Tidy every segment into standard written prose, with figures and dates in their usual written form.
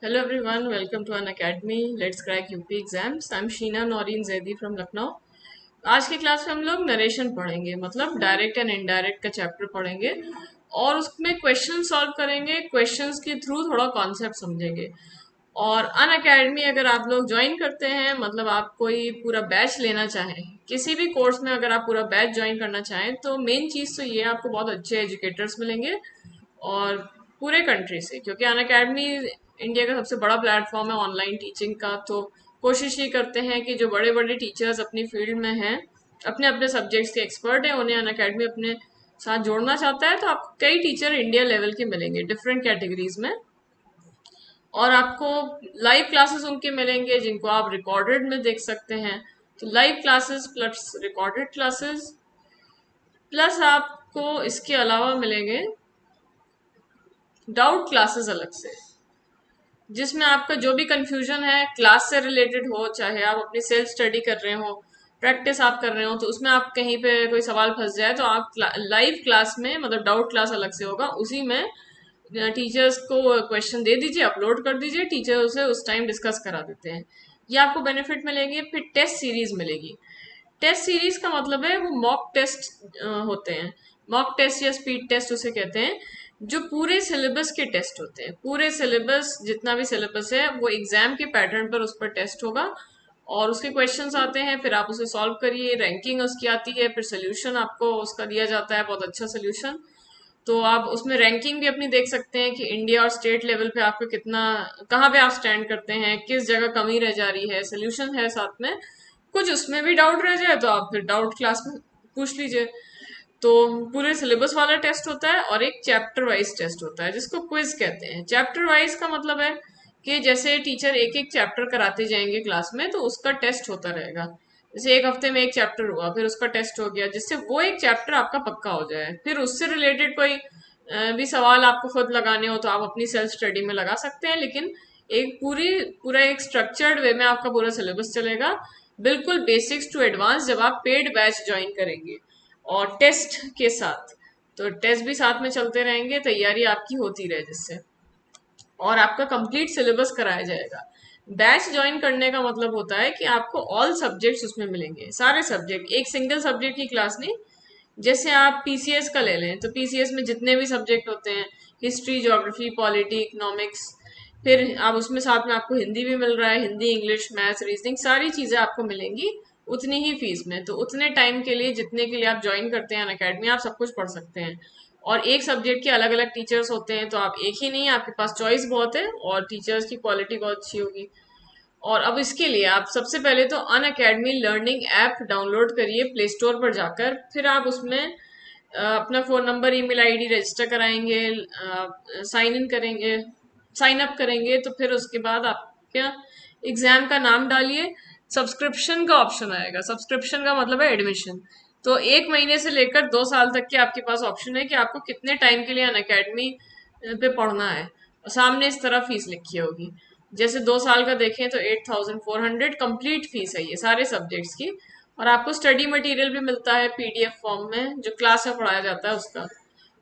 Hello everyone, welcome to an academy. Let's crack UP exams. I'm Sheena Noreen Zaidi from Lucknow. आज की class में हम लोग narration पढ़ेंगे, मतलब डायरेक्ट एंड इनडायरेक्ट का चैप्टर पढ़ेंगे और उसमें क्वेश्चन सॉल्व करेंगे. क्वेश्चंस के थ्रू थोड़ा कॉन्सेप्ट समझेंगे. और अन अकेडमी अगर आप लोग ज्वाइन करते हैं, मतलब आप कोई पूरा बैच लेना चाहें, किसी भी कोर्स में अगर आप पूरा बैच ज्वाइन करना चाहें, तो मेन चीज़ तो ये आपको बहुत अच्छे एजुकेटर्स मिलेंगे और पूरे कंट्री से, क्योंकि अन अकेडमी इंडिया का सबसे बड़ा प्लेटफॉर्म है ऑनलाइन टीचिंग का. तो कोशिश ये करते हैं कि जो बड़े बड़े टीचर्स अपनी फील्ड में हैं, अपने अपने सब्जेक्ट्स के एक्सपर्ट हैं, उन्हें अन अकेडमी अपने साथ जोड़ना चाहता है. तो आपको कई टीचर इंडिया लेवल के मिलेंगे डिफरेंट कैटेगरीज में, और आपको लाइव क्लासेस उनके मिलेंगे जिनको आप रिकॉर्डेड में देख सकते हैं. तो live classes plus recorded classes plus आपको इसके अलावा मिलेंगे डाउट क्लासेस अलग से, जिसमें आपका जो भी कंफ्यूजन है क्लास से रिलेटेड हो, चाहे आप अपनी सेल्फ स्टडी कर रहे हो, प्रैक्टिस आप कर रहे हो, तो उसमें आप कहीं पे कोई सवाल फंस जाए तो आप लाइव क्लास में, मतलब डाउट क्लास अलग से होगा, उसी में टीचर्स को क्वेश्चन दे दीजिए, अपलोड कर दीजिए, टीचर उसे उस टाइम डिस्कस करा देते हैं. ये आपको बेनिफिट मिलेंगे. फिर टेस्ट सीरीज मिलेगी. टेस्ट सीरीज का मतलब है वो मॉक टेस्ट होते हैं. मॉक टेस्ट या स्पीड टेस्ट उसे कहते हैं, जो पूरे सिलेबस के टेस्ट होते हैं. पूरे सिलेबस, जितना भी सिलेबस है, वो एग्जाम के पैटर्न पर उस पर टेस्ट होगा और उसके क्वेश्चंस आते हैं, फिर आप उसे सॉल्व करिए, रैंकिंग उसकी आती है, फिर सोल्यूशन आपको उसका दिया जाता है, बहुत अच्छा सोल्यूशन. तो आप उसमें रैंकिंग भी अपनी देख सकते हैं कि इंडिया और स्टेट लेवल पे आपको कितना, कहाँ पे आप स्टैंड करते हैं, किस जगह कमी रह जा रही है, सोल्यूशन है साथ में. कुछ उसमें भी डाउट रह जाए तो आप फिर डाउट क्लास में पूछ लीजिए. तो पूरे सिलेबस वाला टेस्ट होता है और एक चैप्टर वाइज टेस्ट होता है जिसको क्विज कहते हैं. चैप्टर वाइज का मतलब है कि जैसे टीचर एक एक चैप्टर कराते जाएंगे क्लास में, तो उसका टेस्ट होता रहेगा. जैसे एक हफ्ते में एक चैप्टर हुआ, फिर उसका टेस्ट हो गया, जिससे वो एक चैप्टर आपका पक्का हो जाए. फिर उससे रिलेटेड कोई भी सवाल आपको खुद लगाने हो तो आप अपनी सेल्फ स्टडी में लगा सकते हैं, लेकिन एक पूरा एक स्ट्रक्चर्ड वे में आपका पूरा सिलेबस चलेगा, बिल्कुल बेसिक्स टू एडवांस, जब आप पेड बैच ज्वाइन करेंगे और टेस्ट के साथ. तो टेस्ट भी साथ में चलते रहेंगे, तैयारी आपकी होती रहे जिससे, और आपका कंप्लीट सिलेबस कराया जाएगा. बैच ज्वाइन करने का मतलब होता है कि आपको ऑल सब्जेक्ट्स उसमें मिलेंगे, सारे सब्जेक्ट, एक सिंगल सब्जेक्ट की क्लास नहीं. जैसे आप पीसीएस का ले लें तो पीसीएस में जितने भी सब्जेक्ट होते हैं, हिस्ट्री, ज्योग्राफी, पॉलिटी, इकोनॉमिक्स, फिर आप उसमें साथ में आपको हिंदी भी मिल रहा है, हिंदी, इंग्लिश, मैथ्स, रीजनिंग, सारी चीज़ें आपको मिलेंगी उतनी ही फीस में. तो उतने टाइम के लिए, जितने के लिए आप ज्वाइन करते हैं अकेडमी, आप सब कुछ पढ़ सकते हैं. और एक सब्जेक्ट के अलग अलग टीचर्स होते हैं, तो आप एक ही नहीं, आपके पास चॉइस बहुत है और टीचर्स की क्वालिटी बहुत अच्छी होगी. और अब इसके लिए आप सबसे पहले तो अन अकेडमी लर्निंग ऐप डाउनलोड करिए प्ले स्टोर पर जाकर. फिर आप उसमें अपना phone number, email ID register कराएंगे, साइन इन करेंगे, साइन अप करेंगे, तो फिर उसके बाद आपका एग्ज़ाम का नाम डालिए. सब्सक्रिप्शन का ऑप्शन आएगा. सब्सक्रिप्शन का मतलब है एडमिशन. तो 1 महीने से लेकर 2 साल तक के आपके पास ऑप्शन है कि आपको कितने टाइम के लिए अन अकेडमी पे पढ़ना है. और सामने इस तरह फीस लिखी होगी. जैसे 2 साल का देखें तो 8400 कंप्लीट फीस है ये सारे सब्जेक्ट्स की. और आपको स्टडी मटेरियल भी मिलता है पीडीएफ फॉर्म में, जो क्लास में पढ़ाया जाता है उसका.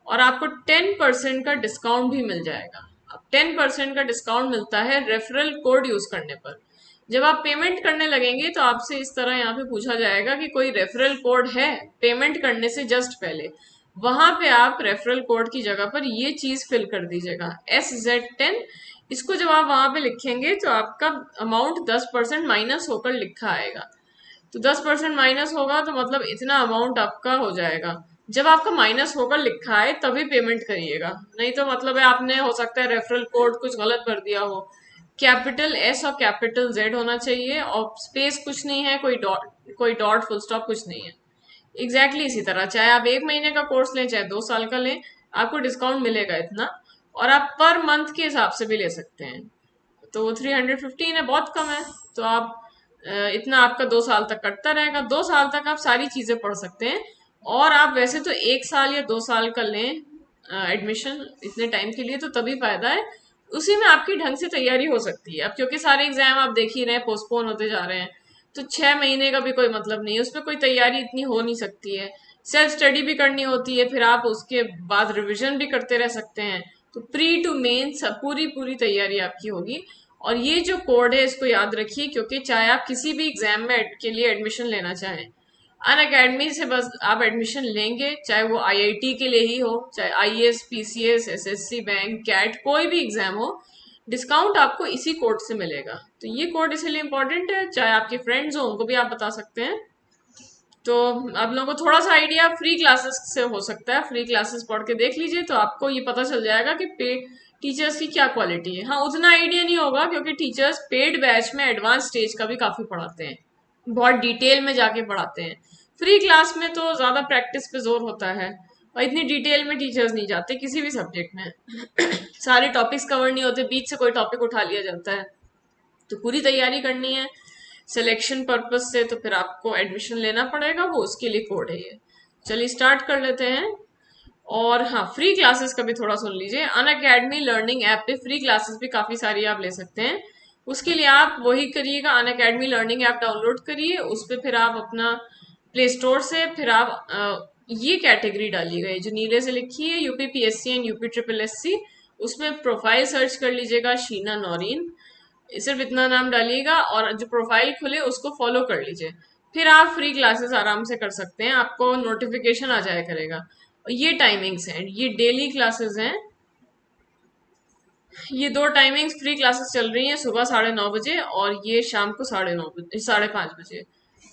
और आपको 10% का डिस्काउंट भी मिल जाएगा. अब 10% का डिस्काउंट मिलता है रेफरल कोड यूज करने पर. जब आप पेमेंट करने लगेंगे तो आपसे इस तरह यहाँ पे पूछा जाएगा कि कोई रेफरल कोड है. पेमेंट करने से जस्ट पहले वहां पे आप रेफरल कोड की जगह पर ये चीज फिल कर दीजिएगा, SZ10. इसको जब आप वहां पे लिखेंगे तो आपका अमाउंट 10% माइनस होकर लिखा आएगा. तो 10% माइनस होगा तो मतलब इतना अमाउंट आपका हो जाएगा. जब आपका माइनस होकर लिखा है तभी पेमेंट करिएगा, नहीं तो मतलब है आपने, हो सकता है रेफरल कोड कुछ गलत भर दिया हो. कैपिटल S और कैपिटल Z होना चाहिए, और स्पेस कुछ नहीं है, कोई डॉट फुल स्टॉप कुछ नहीं है. इसी तरह चाहे आप 1 महीने का कोर्स लें चाहे 2 साल का लें, आपको डिस्काउंट मिलेगा इतना. और आप पर मंथ के हिसाब से भी ले सकते हैं. तो वो 315 है, बहुत कम है. तो आप इतना आपका 2 साल तक कटता रहेगा. 2 साल तक आप सारी चीजें पढ़ सकते हैं. और आप वैसे तो 1 साल या 2 साल का लें एडमिशन इतने टाइम के लिए, तो तभी फायदा है. उसी में आपकी ढंग से तैयारी हो सकती है. अब क्योंकि सारे एग्जाम आप देख ही रहे हैं पोस्टपोन होते जा रहे हैं, तो 6 महीने का भी कोई मतलब नहीं है, उसमें कोई तैयारी इतनी हो नहीं सकती है. सेल्फ स्टडी भी करनी होती है, फिर आप उसके बाद रिवीजन भी करते रह सकते हैं. तो प्री टू मेन सब पूरी पूरी तैयारी आपकी होगी। और ये जो कोड है इसको याद रखिए, क्योंकि चाहे आप किसी भी एग्जाम में के लिए एडमिशन लेना चाहें, अन अकेडमी से बस आप एडमिशन लेंगे, चाहे वो आईआईटी के लिए ही हो, चाहे IAS, PCS, SSC, bank, CAT, कोई भी एग्जाम हो, डिस्काउंट आपको इसी कोड से मिलेगा। तो ये कोड इसलिए इंपॉर्टेंट है, चाहे आपके फ्रेंड्स हो उनको भी आप बता सकते हैं। तो आप लोगों को थोड़ा सा आइडिया फ्री क्लासेस से हो सकता है, फ्री क्लासेस पढ़ के देख लीजिए तो आपको ये पता चल जाएगा कि पेड टीचर्स की क्या क्वालिटी है। हाँ, उतना आइडिया नहीं होगा क्योंकि टीचर्स पेड बैच में एडवांस स्टेज का भी काफी पढ़ाते हैं, बहुत डिटेल में जाके पढ़ाते हैं। फ्री क्लास में तो ज्यादा प्रैक्टिस पे जोर होता है और इतनी डिटेल में टीचर्स नहीं जाते किसी भी सब्जेक्ट में सारे टॉपिक्स कवर नहीं होते, बीच से कोई टॉपिक उठा लिया जाता है। तो पूरी तैयारी करनी है सिलेक्शन पर्पज से, तो फिर आपको एडमिशन लेना पड़ेगा, वो उसके लिए कोड है ये। चलिए स्टार्ट कर लेते हैं। और हाँ, फ्री क्लासेस का भी थोड़ा सुन लीजिए। अन अकेडमी लर्निंग ऐप पे फ्री क्लासेस भी काफी सारी आप ले सकते हैं। उसके लिए आप वही करिएगा, अन अकेडमी लर्निंग ऐप डाउनलोड करिए, उस पर फिर आप अपना प्ले स्टोर से फिर आप ये कैटेगरी डालिएगा, जो नीले से लिखी है UP PSC and UP triple SC, उसमें प्रोफाइल सर्च कर लीजिएगा शीना नौरीन, सिर्फ इतना नाम डालिएगा और जो प्रोफाइल खुले उसको फॉलो कर लीजिए। फिर आप फ्री क्लासेस आराम से कर सकते हैं, आपको नोटिफिकेशन आ जाया करेगा। और ये टाइमिंग्स हैं, ये डेली क्लासेस हैं। ये दो टाइमिंग्स फ्री क्लासेस चल रही हैं, सुबह 9:30 बजे और ये शाम को 9:30 बजे, 5:30 बजे।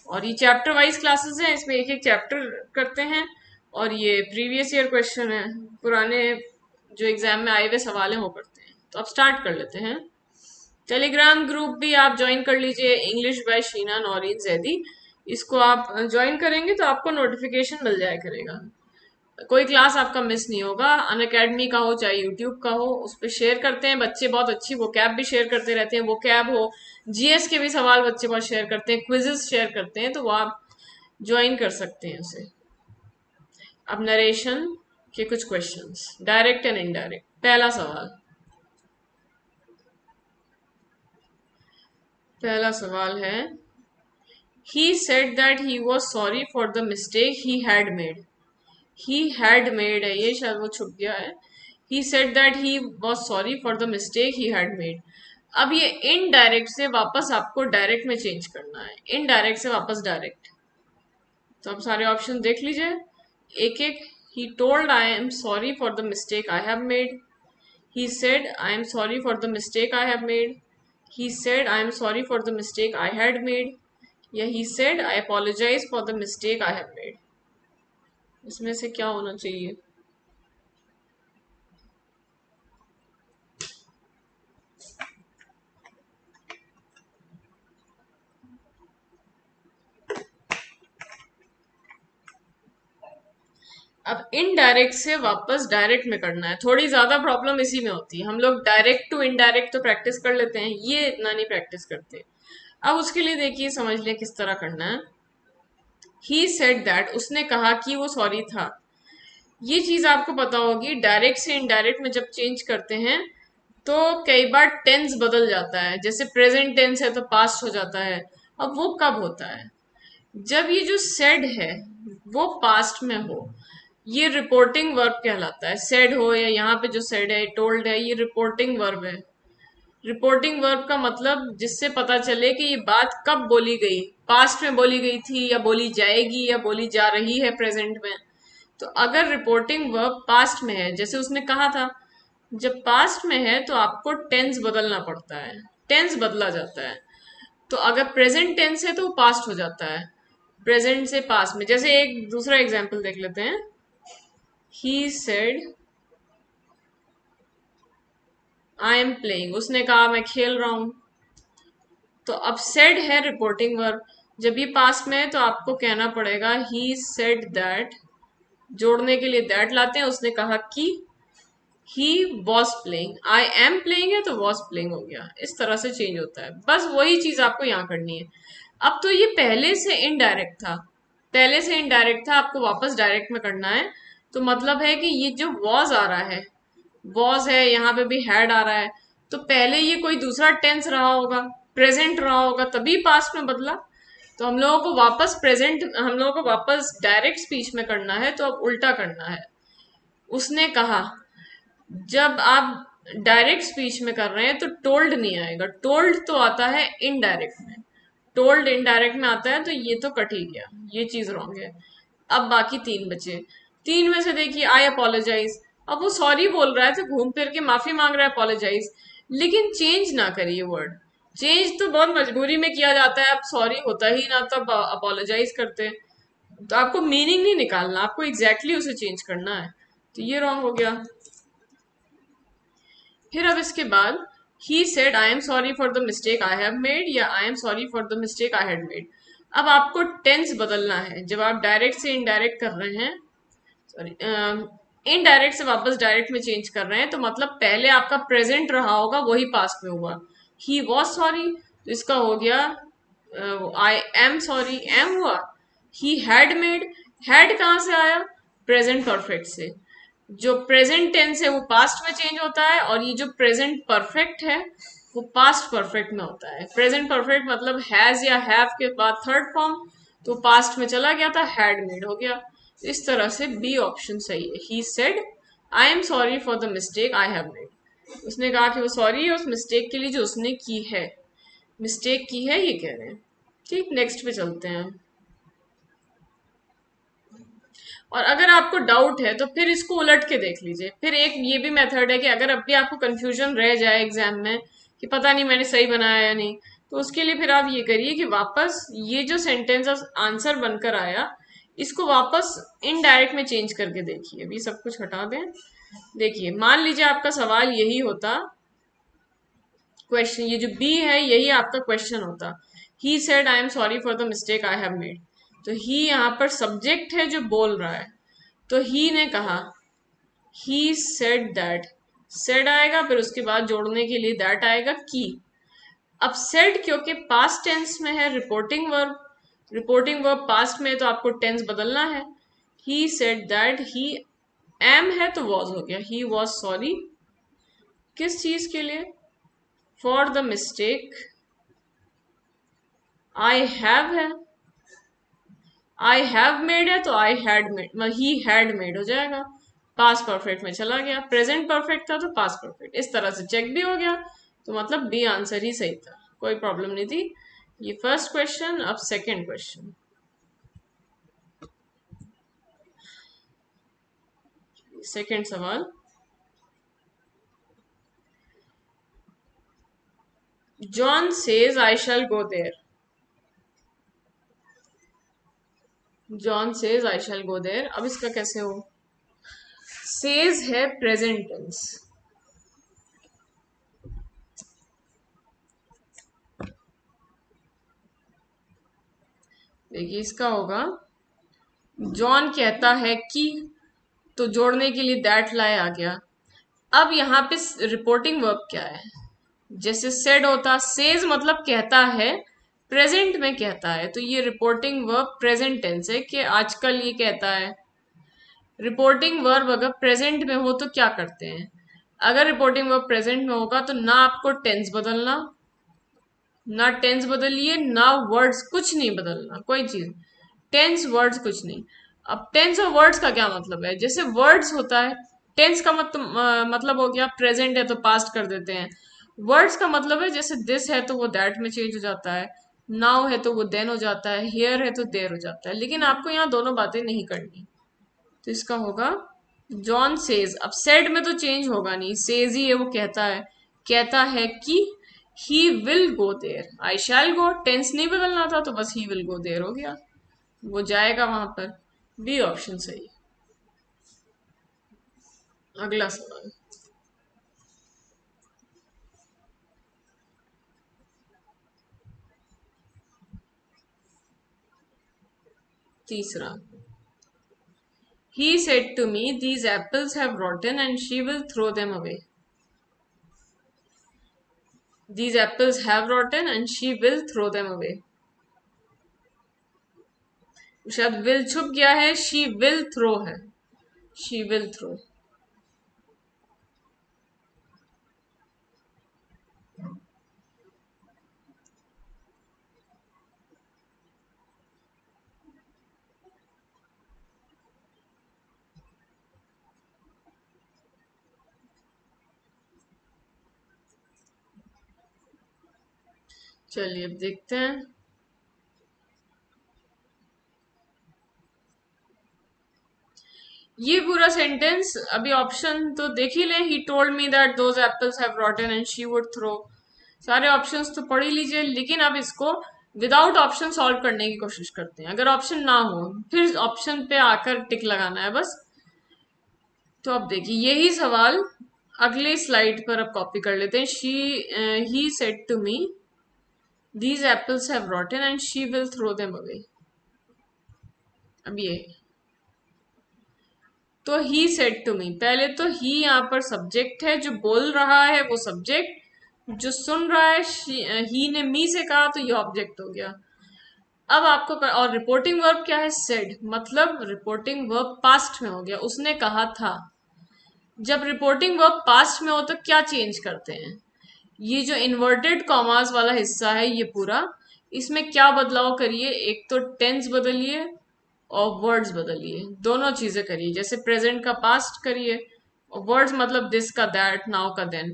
और ये चैप्टर वाइज क्लासेस हैं, इसमें एक एक चैप्टर करते हैं। और ये प्रीवियस ईयर क्वेश्चन है, पुराने जो एग्जाम में आए हुए सवाल हैं वो करते हैं। तो अब स्टार्ट कर लेते हैं। टेलीग्राम ग्रुप भी आप ज्वाइन कर लीजिए, इंग्लिश बाय शीना नौरीन जैदी। इसको आप ज्वाइन करेंगे तो आपको नोटिफिकेशन मिल जाया करेगा, कोई क्लास आपका मिस नहीं होगा। अन अकेडमी का हो चाहे यूट्यूब का हो, उस पर शेयर करते हैं बच्चे, बहुत अच्छी वो कैब भी शेयर करते रहते हैं। वो कैब हो, जीएस के भी सवाल बच्चे बहुत शेयर करते हैं, क्विजेस शेयर करते हैं, तो वो आप ज्वाइन कर सकते हैं उसे। अब नरेशन के कुछ क्वेश्चंस, डायरेक्ट एंड इनडायरेक्ट। पहला सवाल है, he said that he was sorry for the mistake he had made। he had made है ये, शायद वो छुप गया है। he said that he was sorry for the mistake he had made। अब ये इनडायरेक्ट से वापस आपको डायरेक्ट में चेंज करना है, इनडायरेक्ट से वापस डायरेक्ट। तो अब सारे ऑप्शन देख लीजिए एक एक। he told I am sorry for the mistake I have made। he said I am sorry for the mistake I have made। he said I am sorry for the mistake I had made। या he said I apologize for the mistake I have made। इसमें से क्या होना चाहिए? अब indirect से वापस direct में करना है, थोड़ी ज्यादा प्रॉब्लम इसी में होती है। हम लोग डायरेक्ट टू इनडायरेक्ट तो प्रैक्टिस कर लेते हैं, ये इतना नहीं प्रैक्टिस करते। अब उसके लिए देखिए, समझ लें किस तरह करना है। ही सेड दैट, उसने कहा कि वो सॉरी था। ये चीज आपको पता होगी, डायरेक्ट से इनडायरेक्ट में जब चेंज करते हैं तो कई बार टेंस बदल जाता है, जैसे प्रेजेंट टेंस है तो पास्ट हो जाता है। अब वो कब होता है? जब ये जो सेड है वो पास्ट में हो, ये रिपोर्टिंग वर्ब कहलाता है। सेड हो या यहाँ पे जो सेड है, टोल्ड है, ये रिपोर्टिंग वर्ब है। रिपोर्टिंग वर्ब का मतलब जिससे पता चले कि ये बात कब बोली गई, पास्ट में बोली गई थी या बोली जाएगी या बोली जा रही है प्रेजेंट में। तो अगर रिपोर्टिंग वर्ब पास्ट में है, जैसे उसने कहा था, जब पास्ट में है तो आपको टेंस बदलना पड़ता है, टेंस बदला जाता है। तो अगर प्रेजेंट टेंस है तो वो पास्ट हो जाता है, प्रेजेंट से पास्ट में। जैसे एक दूसरा एग्जाम्पल देख लेते हैं। He said I am playing, उसने कहा मैं खेल रहा हूं। तो अब सेड है रिपोर्टिंग वर्ब, जब ये पास्ट में है तो आपको कहना पड़ेगा ही सेड दैट, जोड़ने के लिए दैट लाते हैं, उसने कहा कि। He was playing, I am playing है तो वॉज प्लेइंग हो गया, इस तरह से चेंज होता है। बस वही चीज आपको यहाँ करनी है। अब तो ये पहले से इनडायरेक्ट था, पहले से इनडायरेक्ट था, आपको वापस डायरेक्ट में करना है। तो मतलब है कि ये जो वॉज आ रहा है, वॉज है, यहाँ पे भी हैड आ रहा है, तो पहले ये कोई दूसरा टेंस रहा होगा, प्रेजेंट रहा होगा, तभी पास्ट में बदला। तो हम लोगों को वापस प्रेजेंट, हम लोगों को वापस डायरेक्ट स्पीच में करना है, तो अब उल्टा करना है। उसने कहा, जब आप डायरेक्ट स्पीच में कर रहे हैं तो टोल्ड नहीं आएगा, टोल्ड तो आता है इनडायरेक्ट में, टोल्ड इनडायरेक्ट में आता है, तो ये तो कट ही गया, ये चीज रॉन्ग है। अब बाकी तीन बचे, तीन में से देखिए आई अपोलोजाइज, अब वो सॉरी बोल रहा है तो घूम फिर के माफी मांग रहा है अपोलोजाइज, लेकिन चेंज ना करिए वर्ड, चेंज तो बहुत मजबूरी में किया जाता है, अब सॉरी होता ही ना तब अपोलोजाइज करते हैं, तो आपको मीनिंग नहीं निकालना, आपको एग्जैक्टली उसे चेंज करना है, तो ये रॉन्ग हो गया। फिर अब इसके बाद ही said I am sorry for the mistake I have made, या I am sorry for the mistake I had made. अब आपको टेंस बदलना है, जब आप डायरेक्ट से इनडायरेक्ट कर रहे हैं, सॉरी, इनडायरेक्ट से वापस डायरेक्ट में चेंज कर रहे हैं, तो मतलब पहले आपका प्रेजेंट रहा होगा वही पास्ट में हुआ, ही वॉज सॉरी, तो इसका हो गया आई एम सॉरी, एम हुआ। ही हैड मेड, हैड कहाँ से आया, प्रेजेंट परफेक्ट से, जो प्रेजेंट टेंस है वो पास्ट में चेंज होता है, और ये जो प्रेजेंट परफेक्ट है वो पास्ट परफेक्ट में होता है। प्रेजेंट परफेक्ट मतलब हैज या हैव के बाद थर्ड फॉर्म, तो पास्ट में चला गया था, हैड मेड हो गया। इस तरह से बी ऑप्शन सही है, he said I am sorry for the mistake I have made, उसने कहा कि वो सॉरी है उस मिस्टेक के लिए जो उसने की है, मिस्टेक की है ये कह रहे हैं। ठीक, नेक्स्ट पे चलते हैं। और अगर आपको डाउट है तो फिर इसको उलट के देख लीजिए, फिर एक ये भी मेथड है कि अगर अब भी आपको कंफ्यूजन रह जाए एग्जाम में कि पता नहीं मैंने सही बनाया या नहीं, तो उसके लिए फिर आप ये करिए कि वापस ये जो सेंटेंस आंसर बनकर आया इसको वापस इनडायरेक्ट में चेंज करके देखिए, अभी सब कुछ हटा दें। देखिए मान लीजिए आपका सवाल यही होता, क्वेश्चन ये जो बी है यही आपका क्वेश्चन होता, ही said I am sorry for the mistake I have made, तो ही यहाँ पर सब्जेक्ट है जो बोल रहा है, तो ही ने कहा, ही सेड दैट, सेड आएगा फिर उसके बाद जोड़ने के लिए दैट आएगा की। अब सेड क्योंकि पास्ट टेंस में है, reporting verb, reporting verb past में है तो आपको टेंस बदलना है। He said that, he am है तो वॉज हो गया, ही वॉज सॉरी किस चीज के लिए, for the mistake, I have है, आई हैव मेड है तो आई had made, he had made हो जाएगा, पास परफेक्ट में चला गया, प्रेजेंट परफेक्ट था तो पास परफेक्ट, इस तरह से चेक भी हो गया, तो मतलब बी आंसर ही सही था, कोई प्रॉब्लम नहीं थी। ये फर्स्ट क्वेश्चन। अब सेकंड क्वेश्चन, सेकंड सवाल, John says I shall go there, John says I shall go there, अब इसका कैसे हो, सेज है प्रेजेंट टेंस, देखिए इसका होगा, जॉन कहता है कि, तो जोड़ने के लिए दैट लाए आ गया। अब यहाँ पे रिपोर्टिंग वर्ब क्या है, जैसे सेड होता, सेज मतलब कहता है, प्रेजेंट में कहता है, तो ये रिपोर्टिंग वर्ब प्रेजेंट टेंस है कि आजकल ये कहता है। रिपोर्टिंग वर्ब अगर प्रेजेंट में हो तो क्या करते हैं, अगर रिपोर्टिंग वर्ब प्रेजेंट में होगा तो ना आपको टेंस बदलना, ना टेंस बदलिए ना वर्ड्स, कुछ नहीं बदलना कोई चीज, टेंस वर्ड्स कुछ नहीं। अब टेंस और वर्ड्स का क्या मतलब है, जैसे वर्ड्स होता है, टेंस का मतलब हो गया प्रेजेंट है तो पास्ट कर देते हैं, वर्ड्स का मतलब है जैसे दिस है तो वो दैट में चेंज हो जाता है, नाउ है तो वो देन हो जाता है, हियर है तो देर हो जाता है, लेकिन आपको यहाँ दोनों बातें नहीं करनी, तो इसका होगा जॉन सेज, अब सेड में तो चेंज होगा नहीं, सेज ही है वो कहता है कि he will go there, I shall go, tense नहीं बदलना था तो बस ही विल गो देयर हो गया, वो जाएगा वहां पर, बी ऑप्शन सही है। अगला सवाल, तीसरा, he said to me these apples have rotten and she will throw them away, these apples have rotten and she will throw them away, शायद विल छुप गया है, शी विल थ्रो है, शी विल थ्रो। चलिए अब देखते हैं। ये पूरा सेंटेंस अभी ऑप्शन तो देख ही लें। He told me that those apples have rotten and she would throw. सारे ऑप्शंस तो पढ़ ही लीजिए, लेकिन अब इसको विदाउट ऑप्शन सॉल्व करने की कोशिश करते हैं। अगर ऑप्शन ना हो फिर ऑप्शन पे आकर टिक लगाना है बस। तो अब देखिए यही सवाल अगले स्लाइड पर अब कॉपी कर लेते हैं। He said to me these apples have rotten and she will throw them away. अब ये तो ही सेड टू मी, पहले तो ही यहाँ पर सब्जेक्ट है, जो बोल रहा है वो सब्जेक्ट, जो सुन रहा है ही ने मी से कहा तो ये ऑब्जेक्ट हो गया। अब आपको और रिपोर्टिंग वर्ब क्या है, सेड, मतलब रिपोर्टिंग वर्ब पास्ट में हो गया, उसने कहा था। जब रिपोर्टिंग वर्ब पास्ट में हो तो क्या चेंज करते हैं, ये जो इन्वर्टेड कॉमास वाला हिस्सा है ये पूरा, इसमें क्या बदलाव करिए, एक तो टेंस बदलिए और वर्ड्स बदलिए, दोनों चीजें करिए। जैसे प्रेजेंट का पास्ट करिए और वर्ड्स मतलब दिस का दैट, नाउ का देन।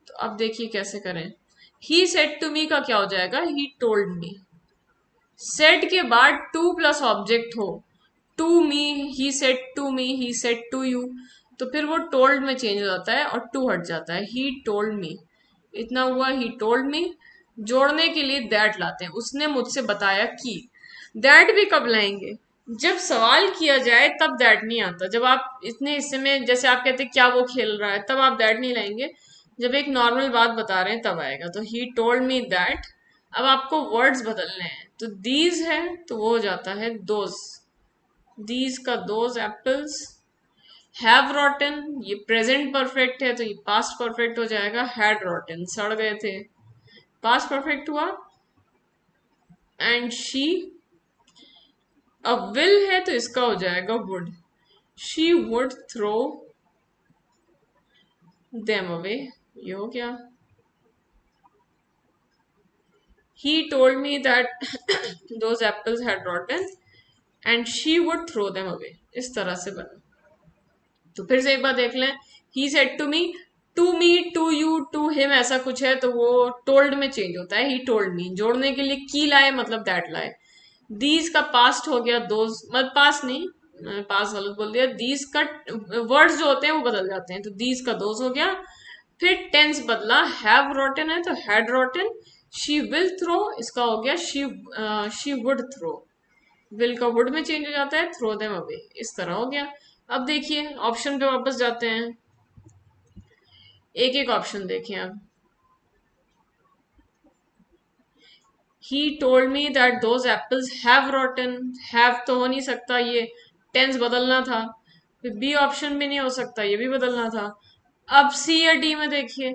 तो अब देखिए कैसे करें। ही सेड टू मी का क्या हो जाएगा, ही टोल्ड मी। सेड के बाद टू प्लस ऑब्जेक्ट हो, to me, he said to me, he said to you, तो फिर वो टोल्ड में चेंज हो जाता है और टू हट जाता है। ही टोल्ड मी, इतना हुआ, ही टोल्ड मी। जोड़ने के लिए दैट लाते हैं, उसने मुझसे बताया कि। दैट भी कब लाएंगे, जब सवाल किया जाए तब दैट नहीं आता। जब आप इतने हिस्से में जैसे आप कहते हैं क्या वो खेल रहा है, तब आप दैट नहीं लाएंगे। जब एक नॉर्मल बात बता रहे हैं तब आएगा। तो ही टोल्ड मी दैट। अब आपको वर्ड्स बदलने हैं, तो दीज है तो वो हो जाता है दोज, दीज का दोज एप्पल्स। हैव रॉटन, ये प्रेजेंट परफेक्ट है तो ये पास्ट परफेक्ट हो जाएगा। हैड रॉटन, सड़ गए थे, पास्ट परफेक्ट हुआ। एंड शी, अब विल है तो इसका हो जाएगा would, she would throw them away, ये हो गया। he told me that those apples had rotten and she would throw them away, इस तरह से बना। तो फिर से एक बार देख लें। he said to me, to you, to him, ऐसा कुछ है तो वो told में चेंज होता है। he told me, जोड़ने के लिए की लाए मतलब that लाए। these का past हो गया those, मतलब past नहीं, पास गलत बोल दिया। these का वर्ड्स जो होते हैं वो बदल जाते हैं, तो these का those हो गया। फिर टेंस बदला, हैव रोटन है तो had rotten. She will throw, इसका हो गया शी वुड थ्रो, विल का वुड में चेंज हो जाता है, थ्रो देम अवे, इस तरह हो गया। अब देखिए ऑप्शन पे वापस जाते हैं, एक एक ऑप्शन देखें अब। ही told me that those apples have रॉटन, have तो हो नहीं सकता, ये टेंस बदलना था। फिर बी ऑप्शन भी नहीं हो सकता, ये भी बदलना था। अब सी या डी में देखिए,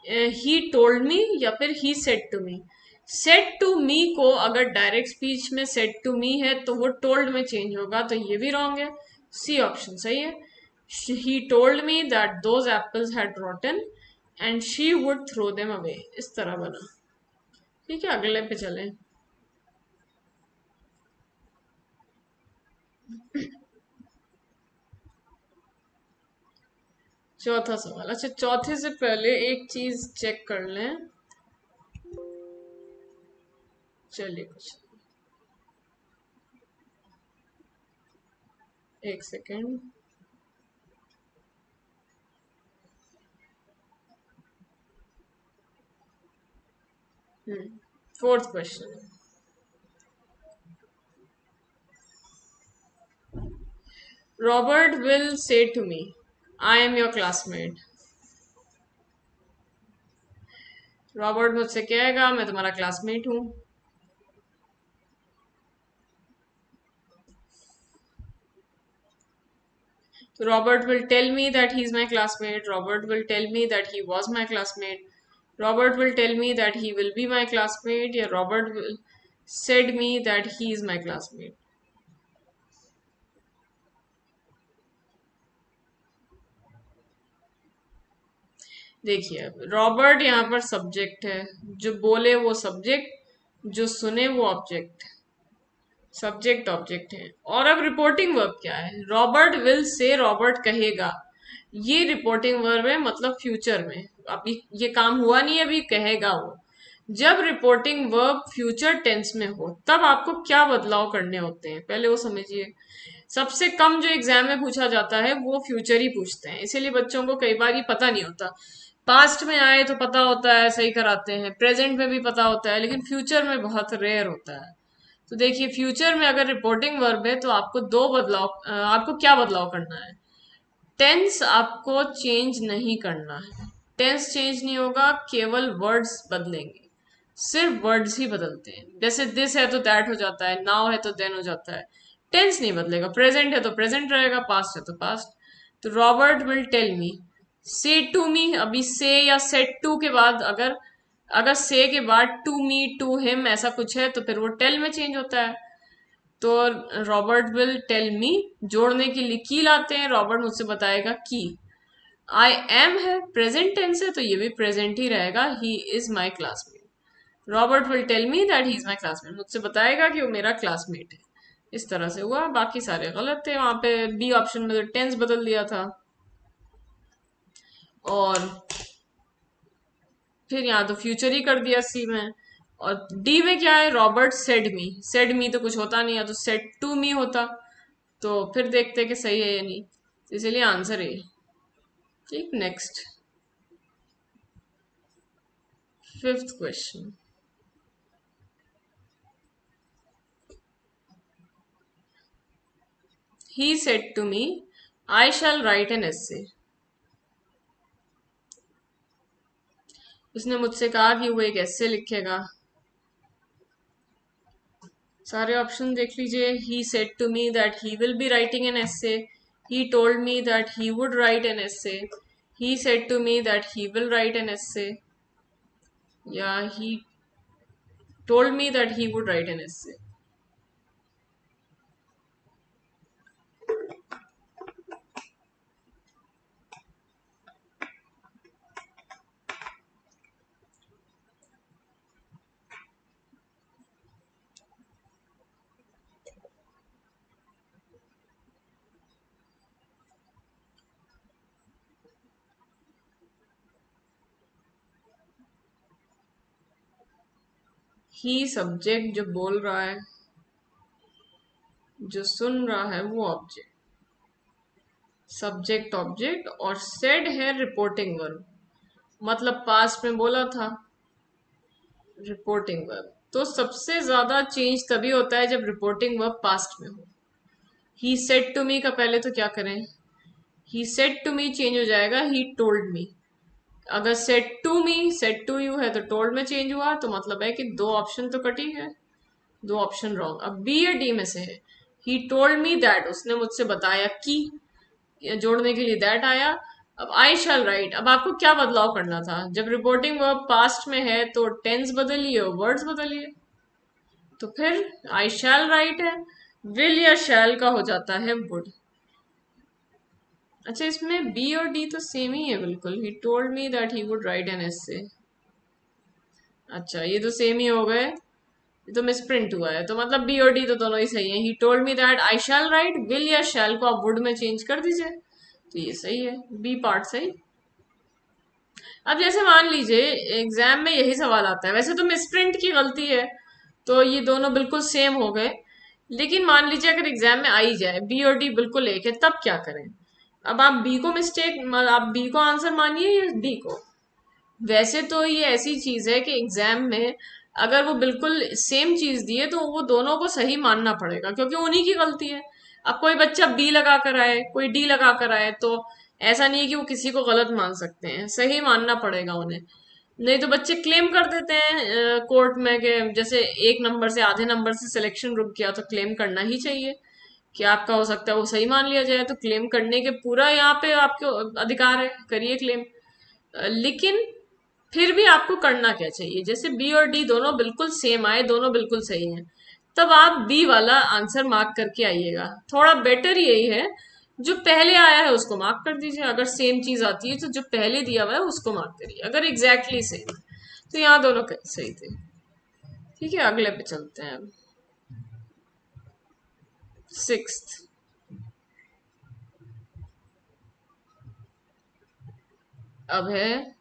ही टोल्ड मी या फिर he said to me. Said to me को अगर डायरेक्ट स्पीच में सेड टू मी है तो वो टोल्ड में चेंज होगा, तो ये भी रॉन्ग है। सी ऑप्शन सही है। He told me that those apples had rotten and she would throw them away, इस तरह बना। ठीक है, अगले पे चलें। चौथा सवाल। अच्छा, चौथे से पहले एक चीज चेक कर लें। चलिए कुछ, एक second. Fourth question. Robert will say to me, I am your classmate. Robert मुझसे कहेगा मैं तुम्हारा क्लासमेट हूं। तो Robert will tell me that he is my classmate, Robert will tell me that he was my classmate, Robert will tell me that he will be my classmate, या Robert will said me that he is my classmate. देखिए Robert यहाँ पर subject है, जो बोले वो subject, जो सुने वो ऑब्जेक्ट, सब्जेक्ट ऑब्जेक्ट है। और अब रिपोर्टिंग वर्ब क्या है, रॉबर्ट विल से, रॉबर्ट कहेगा, ये रिपोर्टिंग वर्ब है, मतलब फ्यूचर में। अभी ये काम हुआ नहीं, अभी कहेगा वो। जब रिपोर्टिंग वर्ब फ्यूचर टेंस में हो तब आपको क्या बदलाव करने होते हैं, पहले वो समझिए। सबसे कम जो एग्जाम में पूछा जाता है वो फ्यूचर ही पूछते हैं, इसीलिए बच्चों को कई बार ये पता नहीं होता। पास्ट में आए तो पता होता है, सही कराते हैं, प्रेजेंट में भी पता होता है, लेकिन फ्यूचर में बहुत रेयर होता है। तो देखिए, फ्यूचर में अगर रिपोर्टिंग वर्ब है तो आपको दो बदलाव, आपको क्या बदलाव करना है। टेंस आपको चेंज नहीं करना है, टेंस चेंज नहीं होगा, केवल वर्ड्स बदलेंगे। सिर्फ वर्ड्स ही बदलते हैं, जैसे दिस है तो दैट हो जाता है, नाउ है तो देन हो जाता है। टेंस नहीं बदलेगा, प्रेजेंट है तो प्रेजेंट रहेगा, पास्ट है तो पास्ट। तो रॉबर्ट विल टेल मी, से टू मी, अभी से या सेट टू के बाद अगर अगर से के बाद टू मी टू हिम ऐसा कुछ है तो फिर वो टेल में चेंज होता है। तो रॉबर्ट विल टेल मी, जोड़ने के लिए की लाते हैं, रॉबर्ट मुझसे बताएगा कि। आई एम है, प्रेजेंट टेंस है तो ये भी प्रेजेंट ही रहेगा, he is my classmate. Robert will tell me that he is my classmate, मुझसे बताएगा कि वो मेरा क्लासमेट है। इस तरह से हुआ, बाकी सारे गलत थे, वहां पे बी ऑप्शन में तो टेंस बदल दिया था। और फिर यहाँ तो फ्यूचर ही कर दिया सी में। और डी में क्या है, रॉबर्ट सेड मी तो कुछ होता नहीं है, तो सेड टू मी होता। तो फिर देखते हैं कि सही है या नहीं, तो इसलिए आंसर है। ठीक, next, fifth question. He said to me, I shall write an essay. उसने मुझसे कहा कि वो एक एसे लिखेगा। सारे ऑप्शन देख लीजिए। He said to me that he will be writing an essay, he told me that he would write an essay, he said to me that he will write an essay, या he told me that he would write an essay. He subject जो बोल रहा है, जो सुन रहा है वो ऑब्जेक्ट, सब्जेक्ट ऑब्जेक्ट, और सेड है रिपोर्टिंग वर्ब, मतलब पास्ट में बोला था रिपोर्टिंग वर्ब। तो सबसे ज्यादा चेंज तभी होता है जब रिपोर्टिंग वर्ब पास्ट में हो। ही सेड टू मी का पहले तो क्या करें, he said to me change हो जाएगा ही टोल्ड मी। अगर said to me said to you है तो टोल्ड में चेंज हुआ, तो मतलब है कि दो ऑप्शन तो कट ही गए, दो ऑप्शन रॉन्ग। अब बी या डी में से है। ही टोल्ड मी दैट, उसने मुझसे बताया कि, जोड़ने के लिए दैट आया। अब आई शैल राइट, अब आपको क्या बदलाव करना था, जब रिपोर्टिंग वर्ब पास्ट में है तो टेंस बदलिए और वर्ड्स बदलिए। तो फिर आई शैल राइट है, विल या शैल का हो जाता है वुड। अच्छा, इसमें बी और डी तो सेम ही है बिल्कुल। ही told me that he would write an एसे। अच्छा, ये तो सेम ही हो गए, ये तो मिसप्रिंट हुआ है, तो मतलब बी और डी तो दोनों ही सही है। He told me that I shall write, will या शैल को आप वुड में चेंज कर दीजिए, तो ये सही है, बी पार्ट सही। अब जैसे मान लीजिए एग्जाम में यही सवाल आता है, वैसे तो मिसप्रिंट की गलती है, तो ये दोनों बिल्कुल सेम हो गए। लेकिन मान लीजिए अगर एग्जाम में आ ही जाए बी और डी बिल्कुल एक है, तब क्या करें। अब आप बी को मिस्टेक, आप बी को आंसर मानिए या डी को। वैसे तो ये ऐसी चीज है कि एग्जाम में अगर वो बिल्कुल सेम चीज दी है तो वो दोनों को सही मानना पड़ेगा, क्योंकि उन्हीं की गलती है। अब कोई बच्चा बी लगा कर आए, कोई डी लगा कर आए, तो ऐसा नहीं है कि वो किसी को गलत मान सकते हैं, सही मानना पड़ेगा उन्हें। नहीं तो बच्चे क्लेम कर देते हैं कोर्ट में कि जैसे एक नंबर से, आधे नंबर से सिलेक्शन रुक गया, तो क्लेम करना ही चाहिए कि आपका हो सकता है वो सही मान लिया जाए, तो क्लेम करने के पूरा यहाँ पे आपके अधिकार है, करिए क्लेम। लेकिन फिर भी आपको करना क्या चाहिए, जैसे बी और डी दोनों बिल्कुल सेम आए, दोनों बिल्कुल सही हैं, तब आप बी वाला आंसर मार्क करके आइएगा। थोड़ा बेटर यही है, जो पहले आया है उसको मार्क कर दीजिए, अगर सेम चीज आती है तो जो पहले दिया हुआ है उसको मार्क करिए, अगर एग्जैक्टली सेम। तो यहाँ दोनों सही थे। ठीक है, अगले पे चलते हैं अब। सिक्स्थ, अब है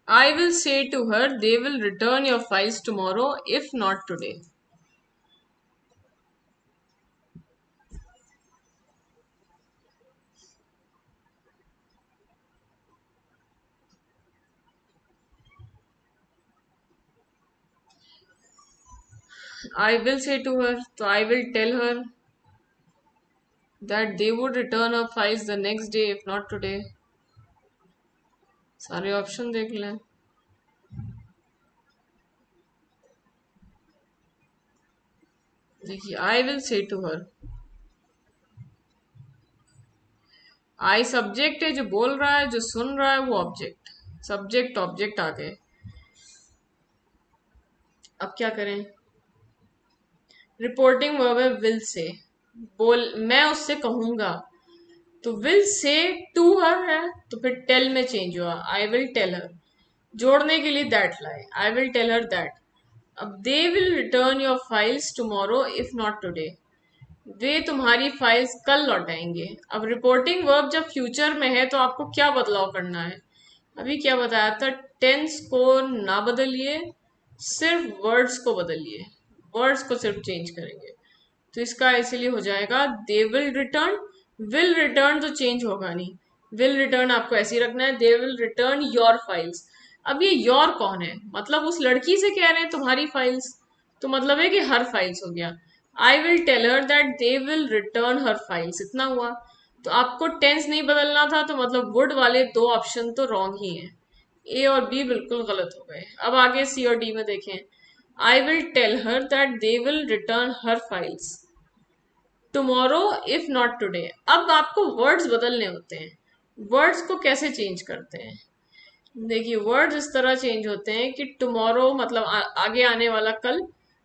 I will say to her they will return your files tomorrow if not today. I will say to her, तो I will tell her that they would return her files the next day if not today. सारे option देख लें. देखिए, I will say to her. I subject है जो बोल रहा है, जो सुन रहा है वो ऑब्जेक्ट. सब्जेक्ट ऑब्जेक्ट आ गए. अब क्या करें? रिपोर्टिंग वर्ब है विल से. बोल, मैं उससे कहूंगा, तो विल से टू हर है, तो फिर टेल में चेंज हुआ. I will tell her. जोड़ने के लिए दैट लाए. I will tell her that. अब they will return your files tomorrow if not today. वे तुम्हारी फाइल्स कल लौटाएंगे. अब रिपोर्टिंग वर्ब जब फ्यूचर में है तो आपको क्या बदलाव करना है? अभी क्या बताया था? टेंस को ना बदलिए, सिर्फ वर्ड्स को बदलिए. वर्ड्स को सिर्फ चेंज करेंगे. तो इसका इसीलिए हो जाएगा दे विल रिटर्न. विल रिटर्न तो चेंज होगा नहीं. विल रिटर्न आपको ऐसे ही रखना है. दे विल रिटर्न योर फाइल्स. अब ये योर कौन है? मतलब उस लड़की से कह रहे हैं तुम्हारी फाइल्स, तो मतलब है कि हर फाइल्स हो गया. I will tell her that they will return her files, इतना हुआ. तो आपको टेंस नहीं बदलना था, तो मतलब वुड वाले दो ऑप्शन तो रॉन्ग ही हैं. ए और बी बिल्कुल गलत हो गए. अब आगे सी और डी में देखें. I will tell her that they will return her files tomorrow if not today. अब आपको वर्ड्स बदलने होते हैं. वर्ड्स को कैसे चेंज करते हैं? देखिए, वर्ड्स इस तरह चेंज होते हैं कि टुमारो मतलब आगे आने वाला कल,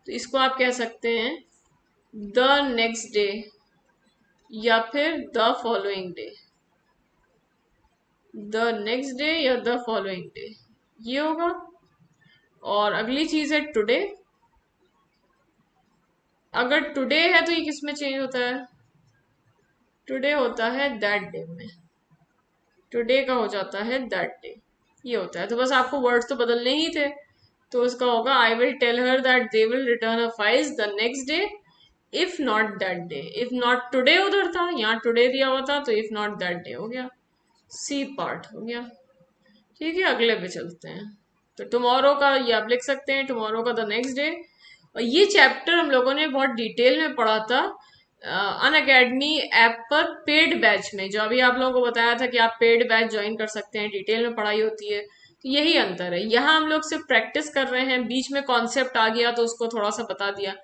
तो इसको आप कह सकते हैं द नेक्स्ट डे या फिर the following day. The next day या द फॉलोइंग डे, ये होगा. और अगली चीज है टुडे. अगर टुडे है तो ये किस में चेंज होता है? टुडे होता है दैट डे में. टुडे का हो जाता है दैट डे. ये होता है. तो बस आपको वर्ड्स तो बदलने ही थे. तो उसका होगा I will tell her that they will return a files the next day if not that day. If not today उधर था, यहाँ टुडे दिया हुआ था, तो इफ नॉट दैट डे हो गया. सी पार्ट हो गया. ठीक है, अगले पे चलते हैं. तो टुमारो का ये आप लिख सकते हैं, टुमारो का द नेक्स्ट डे. और ये चैप्टर हम लोगों ने बहुत डिटेल में पढ़ा था अन अकेडमी ऐप पर पेड बैच में. जो अभी आप लोगों को बताया था कि आप पेड बैच ज्वाइन कर सकते हैं, डिटेल में पढ़ाई होती है. तो यही अंतर है. यहाँ हम लोग सिर्फ प्रैक्टिस कर रहे हैं, बीच में कॉन्सेप्ट आ गया तो उसको थोड़ा सा बता दिया.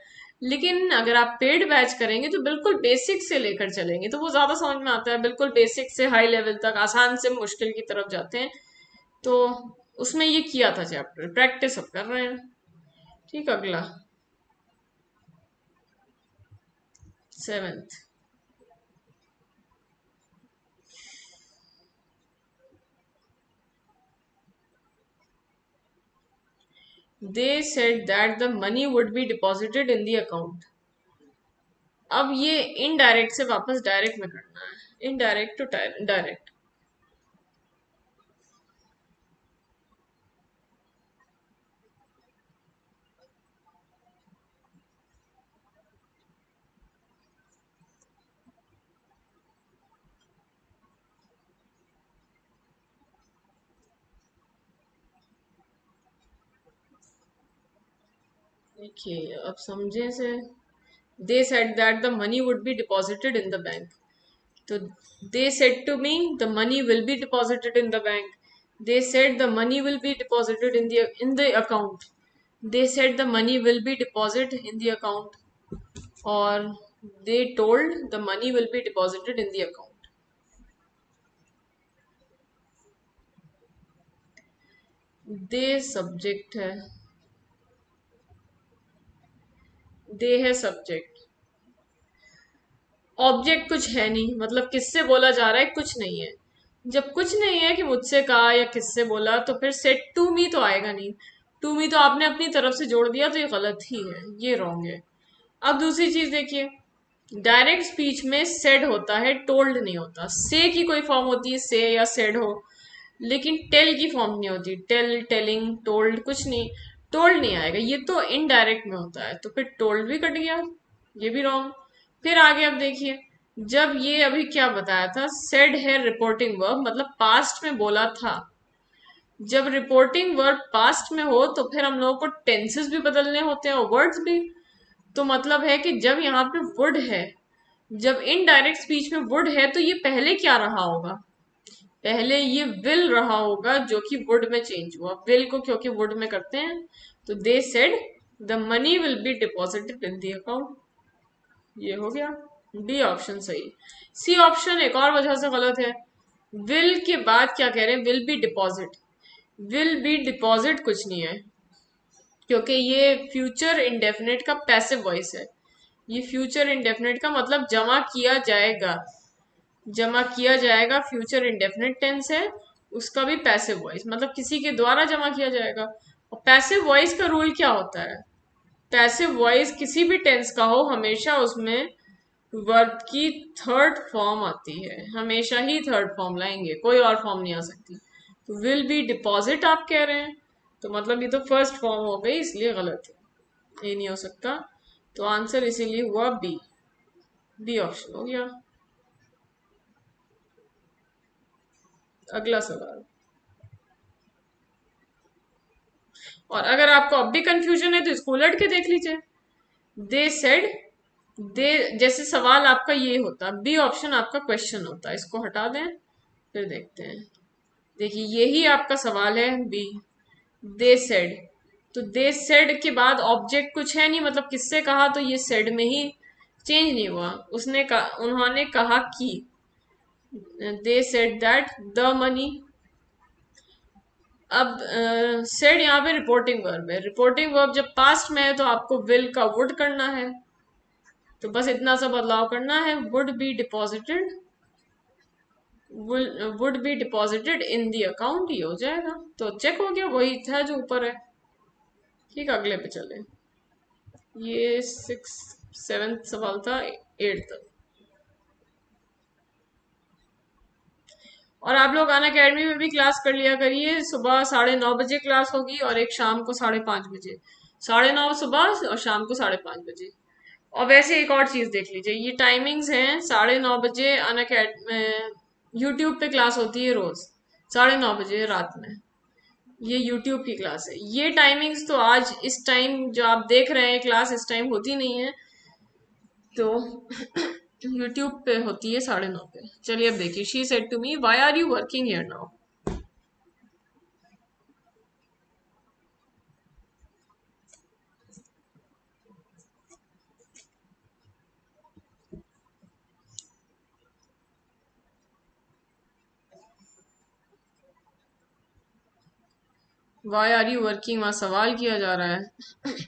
लेकिन अगर आप पेड बैच करेंगे तो बिल्कुल बेसिक से लेकर चलेंगे तो वो ज्यादा समझ में आता है. बिल्कुल बेसिक से हाई लेवल तक, आसान से मुश्किल की तरफ जाते हैं. तो उसमें ये किया था चैप्टर, प्रैक्टिस अब कर रहे हैं. ठीक, अगला seventh. They said that the money would be deposited in the account. अब ये इनडायरेक्ट से वापस डायरेक्ट में करना है. Indirect to direct. देखिए, अब समझे से. They said that the money would be deposited in the bank. तो they said to me the money will be deposited in the bank. They said the money will be deposited in the account. They said the money will be deposit in the account. और they told the money will be deposited in the account. They subject है, दे है subject. Object कुछ है नहीं, मतलब किससे बोला जा रहा है? कुछ नहीं है. जब कुछ नहीं है कि मुझसे कहा या किससे बोला, तो फिर सेट टू मी तो आएगा नहीं. टू मी तो आपने अपनी तरफ से जोड़ दिया, तो ये गलत ही है, ये रॉन्ग है. अब दूसरी चीज देखिए, डायरेक्ट स्पीच में सेड होता है, टोल्ड नहीं होता. से की कोई फॉर्म होती है, से या सेड हो. लेकिन टेल की फॉर्म नहीं होती, टेल, टेलिंग, टोल्ड, कुछ नहीं, टोल्ड नहीं आएगा, ये तो इनडायरेक्ट में होता है, तो फिर टोल्ड भी कट गया, ये भी रॉन्ग। फिर आगे अब देखिए, जब ये अभी क्या बताया था, सेड है रिपोर्टिंग वर्ब, मतलब पास्ट में बोला था। जब रिपोर्टिंग वर्ब पास्ट में हो तो फिर हम लोगों को टेंसेस भी बदलने होते हैं और वर्ड्स भी। तो मतलब है कि जब यहाँ पे वुड है, जब इनडायरेक्ट स्पीच में वुड है, तो ये पहले क्या रहा होगा, पहले ये विल रहा होगा, जो कि वुड में चेंज हुआ, विल को क्योंकि वुड में करते हैं। तो they said the money will be deposited in the account, ये हो गया, बी ऑप्शन सही। सी ऑप्शन एक और वजह से गलत है, विल के बाद क्या कह रहे हैं, will be deposit, will be deposit कुछ नहीं है, क्योंकि ये फ्यूचर इंडेफिनिट का पैसिव वॉइस है। ये फ्यूचर इंडेफिनिट का मतलब जमा किया जाएगा, जमा किया जाएगा फ्यूचर इंडेफिनिट टेंस है, उसका भी पैसिव वॉइस, मतलब किसी के द्वारा जमा किया जाएगा। और पैसिव वॉइस का रूल क्या होता है, पैसिव वॉइस किसी भी टेंस का हो, हमेशा उसमें वर्ब की थर्ड फॉर्म आती है, हमेशा ही थर्ड फॉर्म लाएंगे, कोई और फॉर्म नहीं आ सकती। तो विल बी डिपॉजिट आप कह रहे हैं, तो मतलब ये तो फर्स्ट फॉर्म हो गई, इसलिए गलत है, ये नहीं हो सकता। तो आंसर इसीलिए हुआ बी, बी ऑप्शन हो गया। अगला सवाल, और अगर आपको अब भी कंफ्यूजन है तो इसको उलट के देख लीजिए। दे सेड, दे जैसे सवाल आपका ये होता, बी ऑप्शन आपका क्वेश्चन होता, इसको हटा दें, फिर देखते हैं। देखिए यही आपका सवाल है बी, दे सेड, तो दे सेड के बाद ऑब्जेक्ट कुछ है नहीं, मतलब किससे कहा, तो ये सेड में ही चेंज नहीं हुआ, उसने कहा, उन्होंने कहा कि, दे सेड दैट द मनी। अब सेड यहाँ पे रिपोर्टिंग वर्ब है, रिपोर्टिंग वर्ब जब पास्ट में है तो आपको विल का वुड करना है, तो बस इतना सा बदलाव करना है, would be deposited, would be deposited in the account, ये हो जाएगा, तो चेक हो गया, वही था जो ऊपर है। ठीक, अगले पे चले, ये सिक्स सेवेंथ सवाल था, एट्थ। और आप लोग अन अकेडमी में भी क्लास कर लिया करिए, सुबह 9:30 बजे क्लास होगी और एक शाम को 5:30 बजे, 9:30 सुबह और शाम को 5:30 बजे। और वैसे एक और चीज देख लीजिए, ये टाइमिंग्स हैं, 9:30 बजे अन अकेडमी यूट्यूब पे क्लास होती है रोज, 9:30 बजे रात में, ये यूट्यूब की क्लास है। ये टाइमिंग्स तो आज इस टाइम जो आप देख रहे हैं क्लास, इस टाइम होती नहीं है, तो यूट्यूब पे होती है 9:30 पे। चलिए अब देखिए, she said to me why are you working here now. Why are you working, वहां सवाल किया जा रहा है।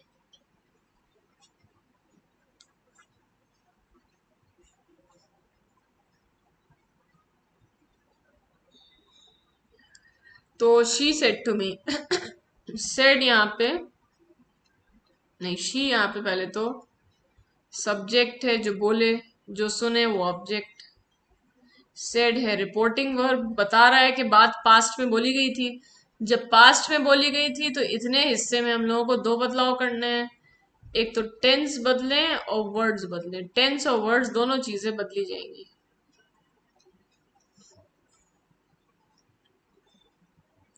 तो she said to me, said यहाँ पे नहीं, शी यहाँ पे पहले तो सब्जेक्ट है, जो बोले जो सुने वो ऑब्जेक्ट, सेड है रिपोर्टिंग वर्ब, बता रहा है कि बात पास्ट में बोली गई थी, जब पास्ट में बोली गई थी तो इतने हिस्से में हम लोगों को दो बदलाव करने हैं, एक तो टेंस बदले और वर्ड्स बदले, टेंस और वर्ड्स दोनों चीजें बदली जाएंगी।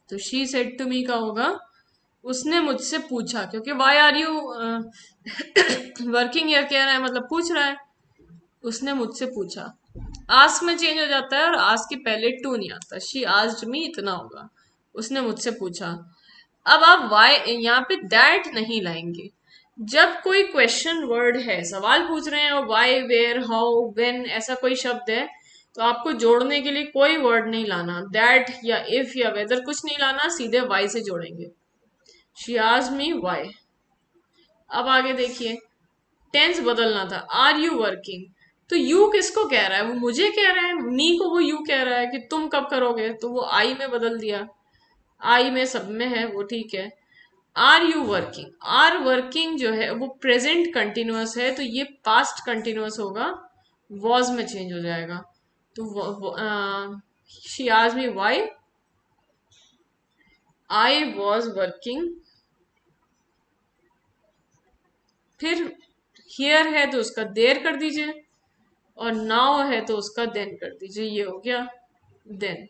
तो शी सेड टू मी का होगा उसने मुझसे पूछा, क्योंकि why are you working here कह रहा है, मतलब पूछ रहा है, उसने मुझसे पूछा, आस्क में चेंज हो जाता है और आस्क के पहले टू नहीं आता, शी आस्क्ड मी इतना होगा, उसने मुझसे पूछा। अब आप वाई यहाँ पे दैट नहीं लाएंगे, जब कोई क्वेश्चन वर्ड है, सवाल पूछ रहे हैं और वाई, वेयर, हाउ, व्हेन ऐसा कोई शब्द है, तो आपको जोड़ने के लिए कोई वर्ड नहीं लाना, दैट या इफ या वेदर कुछ नहीं लाना, सीधे वाई से जोड़ेंगे, शी आस्क्ड मी वाई। अब आगे देखिए, टेंस बदलना था, आर यू वर्किंग, तो यू किसको कह रहा है, वो मुझे कह रहा है, मी को वो यू कह रहा है कि तुम कब करोगे, तो वो आई में बदल दिया, आई में सब में है वो, ठीक है। Are you working, are working जो है वो प्रेजेंट कंटिन्यूअस है, तो ये पास्ट कंटिन्यूअस होगा, वॉज में चेंज हो जाएगा। तो she asked me why I was working, फिर हियर है तो उसका देर कर दीजिए, और नाउ है तो उसका देन कर दीजिए। ये हो गया देन।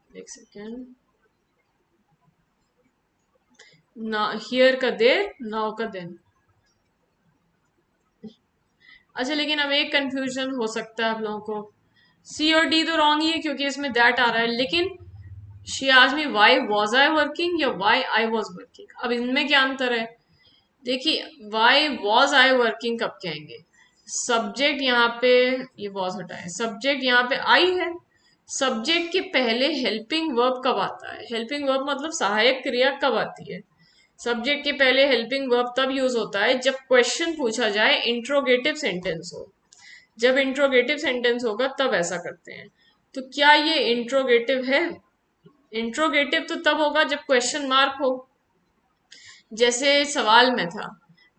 एक सेकेंड, ना हियर का देर, नाउ का देन। अच्छा, लेकिन अब एक कंफ्यूजन हो सकता है आप लोगों को, सी और डी तो रॉन्ग ही है क्योंकि इसमें दैट आ रहा है, लेकिन शी आज me why was I working या वाई आई वॉज वर्किंग, अब इनमें क्या अंतर है? देखिए, वाई वॉज आई वर्किंग कब कहेंगे? सब्जेक्ट यहाँ पे, ये वॉज हटाए, सब्जेक्ट यहाँ पे आई है। सब्जेक्ट के पहले हेल्पिंग वर्ब कब आता है? हेल्पिंग वर्ब मतलब सहायक क्रिया कब आती है? सब्जेक्ट के पहले हेल्पिंग वर्ब तब यूज होता है जब क्वेश्चन पूछा जाए, इंट्रोगेटिव सेंटेंस हो। जब इंट्रोगेटिव सेंटेंस होगा तब ऐसा करते हैं। तो क्या ये इंट्रोगेटिव है? इंट्रोगेटिव तो तब होगा जब क्वेश्चन मार्क हो। जैसे सवाल में था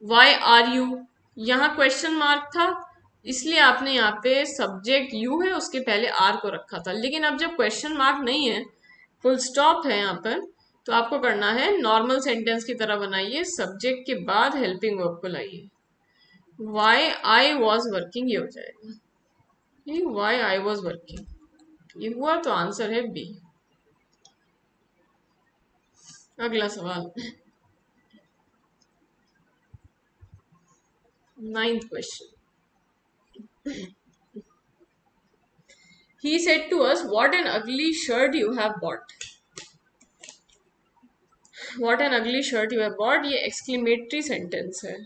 वाई आर यू, यहाँ क्वेश्चन मार्क था, इसलिए आपने यहाँ पे सब्जेक्ट यू है उसके पहले आर को रखा था। लेकिन अब जब क्वेश्चन मार्क नहीं है, फुल स्टॉप है यहाँ पर, तो आपको करना है नॉर्मल सेंटेंस की तरह बनाइए, सब्जेक्ट के बाद हेल्पिंग वर्ब को लाइए। वाई आई वॉज वर्किंग ये हो जाएगा, ये वाई आई वॉज वर्किंग, ये हुआ तो आंसर है बी। अगला सवाल, 9th question. He said to us, "What an ugly shirt you have bought." What an ugly shirt you have bought, ये exclamatory sentence है।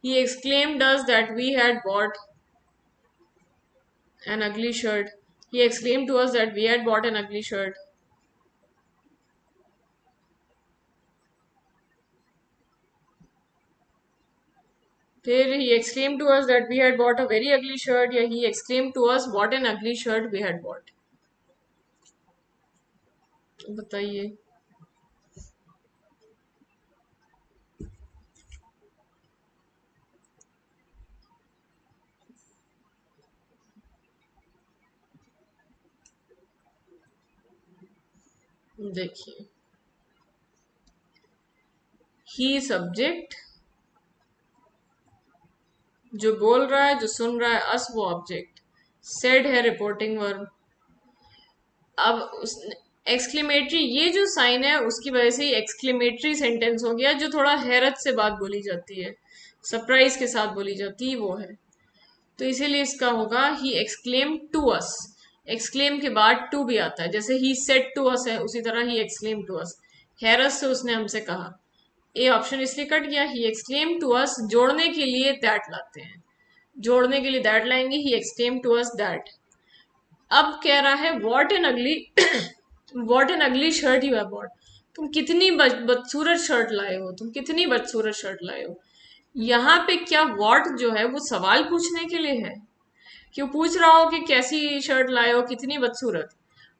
He exclaimed us that we had bought an ugly shirt. He exclaimed to us that we had bought an ugly shirt. फिर he exclaimed to us that we had bought a very ugly shirt, या he exclaimed to us what an ugly shirt we had bought। बताइए। देखिए, he subject, जो बोल रहा है, जो सुन रहा है, अस वो ऑब्जेक्ट, सेड है रिपोर्टिंग वर्ब। अब उस एक्सक्लेमेटरी, ये जो साइन है उसकी वजह से एक्सक्लेमेटरी सेंटेंस हो गया, जो थोड़ा हैरत से बात बोली जाती है, सरप्राइज के साथ बोली जाती है, वो है। तो इसीलिए इसका होगा ही एक्सक्लेम टू अस। एक्सक्लेम के बाद टू भी आता है, जैसे ही सेड टू अस है, उसी तरह ही एक्सक्लेम टू अस, हैरत से उसने हमसे कहा। ए ऑप्शन इसलिए कट गया, ही एक्सक्लेम टू अस जोड़ने के लिए दैट लाते हैं, जोड़ने के लिए दैट लाएंगे, ही एक्सक्लेम टू अस दैट। अब कह रहा है व्हाट एन अगली what an ugly shirt you have bought, तुम कितनी बदसूरत शर्ट लाए हो, तुम कितनी बदसूरत शर्ट लाए हो। यहाँ पे क्या व्हाट जो है वो सवाल पूछने के लिए है? क्यों पूछ रहा हो कि कैसी शर्ट लाए हो, कितनी बदसूरत?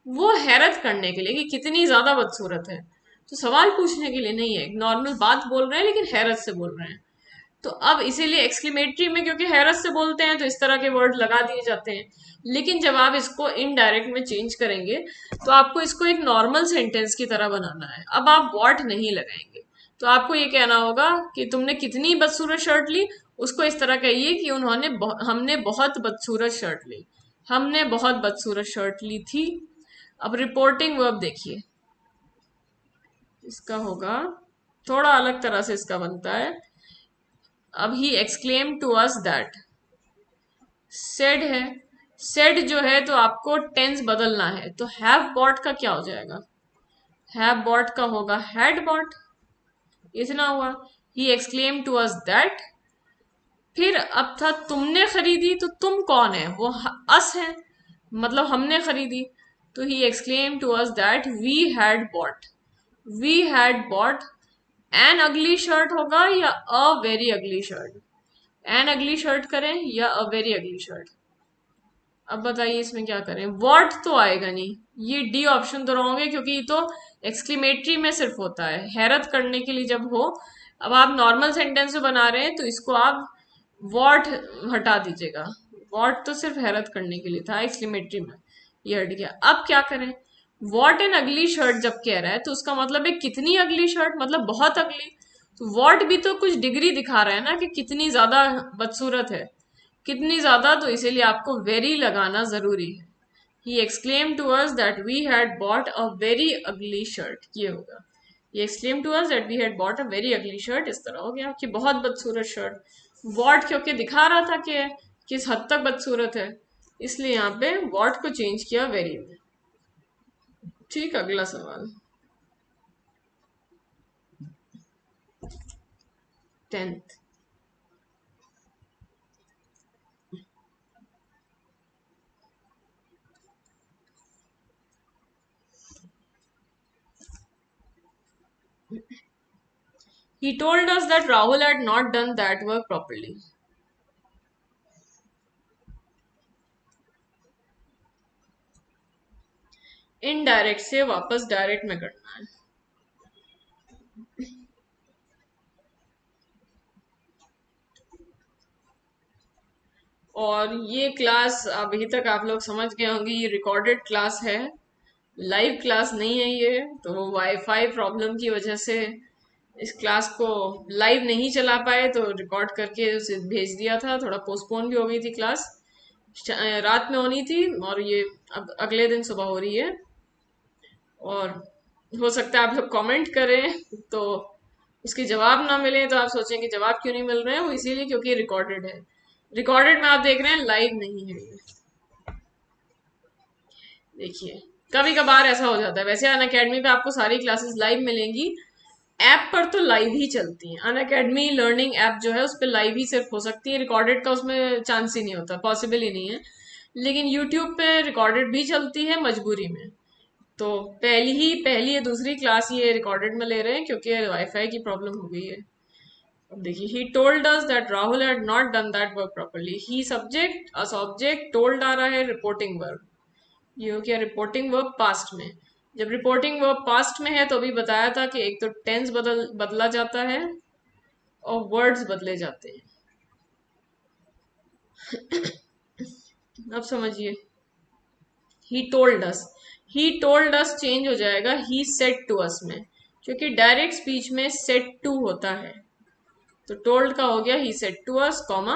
वो हैरत करने के लिए कि कितनी ज्यादा बदसूरत है, तो सवाल पूछने के लिए नहीं है, नॉर्मल बात बोल रहे हैं लेकिन हैरत से बोल रहे हैं। तो अब इसीलिए एक्सक्लेमेटरी में क्योंकि हैरत से बोलते हैं तो इस तरह के वर्ड लगा दिए जाते हैं, लेकिन जब आप इसको इनडायरेक्ट में चेंज करेंगे तो आपको इसको एक नॉर्मल सेंटेंस की तरह बनाना है। अब आप व्हाट नहीं लगाएंगे, तो आपको ये कहना होगा कि तुमने कितनी बदसूरत शर्ट ली, उसको इस तरह कहिए कि हमने बहुत बदसूरत शर्ट ली, हमने बहुत बदसूरत शर्ट ली थी। अब रिपोर्टिंग वर्ब देखिए, इसका होगा थोड़ा अलग तरह से इसका बनता है। अब he exclaim to us that, said है, सेड जो है तो आपको टेंस बदलना है, तो हैव बॉट का क्या हो जाएगा? हैव बॉट का होगा हैड बॉट। इतना हुआ, ही एक्सक्लेम टू अस दैट। फिर अब था तुमने खरीदी, तो तुम कौन है? वो अस है, मतलब हमने खरीदी। तो he exclaim to us that we had bought, we had bought an ugly shirt होगा या a very ugly shirt? An ugly shirt करें या अ वेरी अगली शर्ट? अब बताइए इसमें क्या करें? वॉट तो आएगा नहीं, ये डी ऑप्शन तो रॉन्ग है क्योंकि ये तो एक्सक्लेमेटरी में सिर्फ होता है, हैरत करने के लिए जब हो। अब आप नॉर्मल सेंटेंस में बना रहे हैं तो इसको आप वॉट हटा दीजिएगा, वॉट तो सिर्फ हैरत करने के लिए था, एक्सक्लेमेटरी में ये हट गया। अब क्या करें? वॉट एन अगली शर्ट जब कह रहा है तो उसका मतलब है कितनी अगली शर्ट, मतलब बहुत अगली। तो वॉट भी तो कुछ डिग्री दिखा रहा है ना कि कितनी ज्यादा बदसूरत है, कितनी ज्यादा, तो इसीलिए आपको वेरी लगाना जरूरी है। He exclaimed to us that we had bought a very ugly shirt. ये होगा, He exclaimed to us that we had bought a very ugly shirt। इस तरह हो गया कि बहुत बदसूरत शर्ट। वॉट क्योंकि दिखा रहा था कि किस हद तक बदसूरत है, इसलिए यहाँ पे वॉट को चेंज किया वेरी में। ठीक, अगला सवाल 10th। He told us that Rahul had not done that work properly। Indirect से वापस डायरेक्ट में करना है। और ये क्लास अभी तक आप लोग समझ गए होंगे, ये रिकॉर्डेड क्लास है, लाइव क्लास नहीं है ये। तो वाईफाई प्रॉब्लम की वजह से इस क्लास को लाइव नहीं चला पाए, तो रिकॉर्ड करके उसे भेज दिया था। थोड़ा पोस्टपोन भी हो गई थी क्लास, रात में होनी थी और ये अब अगले दिन सुबह हो रही है। और हो सकता है आप लोग कमेंट करें तो उसके जवाब ना मिले, तो आप सोचें कि जवाब क्यों नहीं मिल रहे हैं, वो इसीलिए क्योंकि रिकॉर्डेड है। रिकॉर्डेड में आप देख रहे हैं, लाइव नहीं है ये। देखिए, कभी कभार ऐसा हो जाता है। वैसे अन अकेडमी पे आपको सारी क्लासेस लाइव मिलेंगी, ऐप पर तो लाइव ही चलती हैं। अन अकेडमी लर्निंग ऐप जो है उस पर लाइव ही सिर्फ हो सकती है, रिकॉर्डेड का उसमें चांस ही नहीं होता, पॉसिबल ही नहीं है। लेकिन यूट्यूब पे रिकॉर्डेड भी चलती है मजबूरी में। तो पहली या दूसरी क्लास ये रिकॉर्डेड में ले रहे हैं क्योंकि वाईफाई की प्रॉब्लम हो गई है। अब देखिए, he told us that Rahul had not done that work properly. He subject, us object, told आ रहा है रिपोर्टिंग वर्ब। ये हो गया रिपोर्टिंग वर्ब पास्ट में। जब रिपोर्टिंग वर्ब पास्ट में है तो अभी बताया था कि एक तो टेंस बदला जाता है और वर्ड्स बदले जाते हैं। अब समझिए, he told us, he told us change हो जाएगा ही सेड टू अस में, क्योंकि डायरेक्ट स्पीच में सेड टू होता है। तो टोल्ड का हो गया he said to us, comma,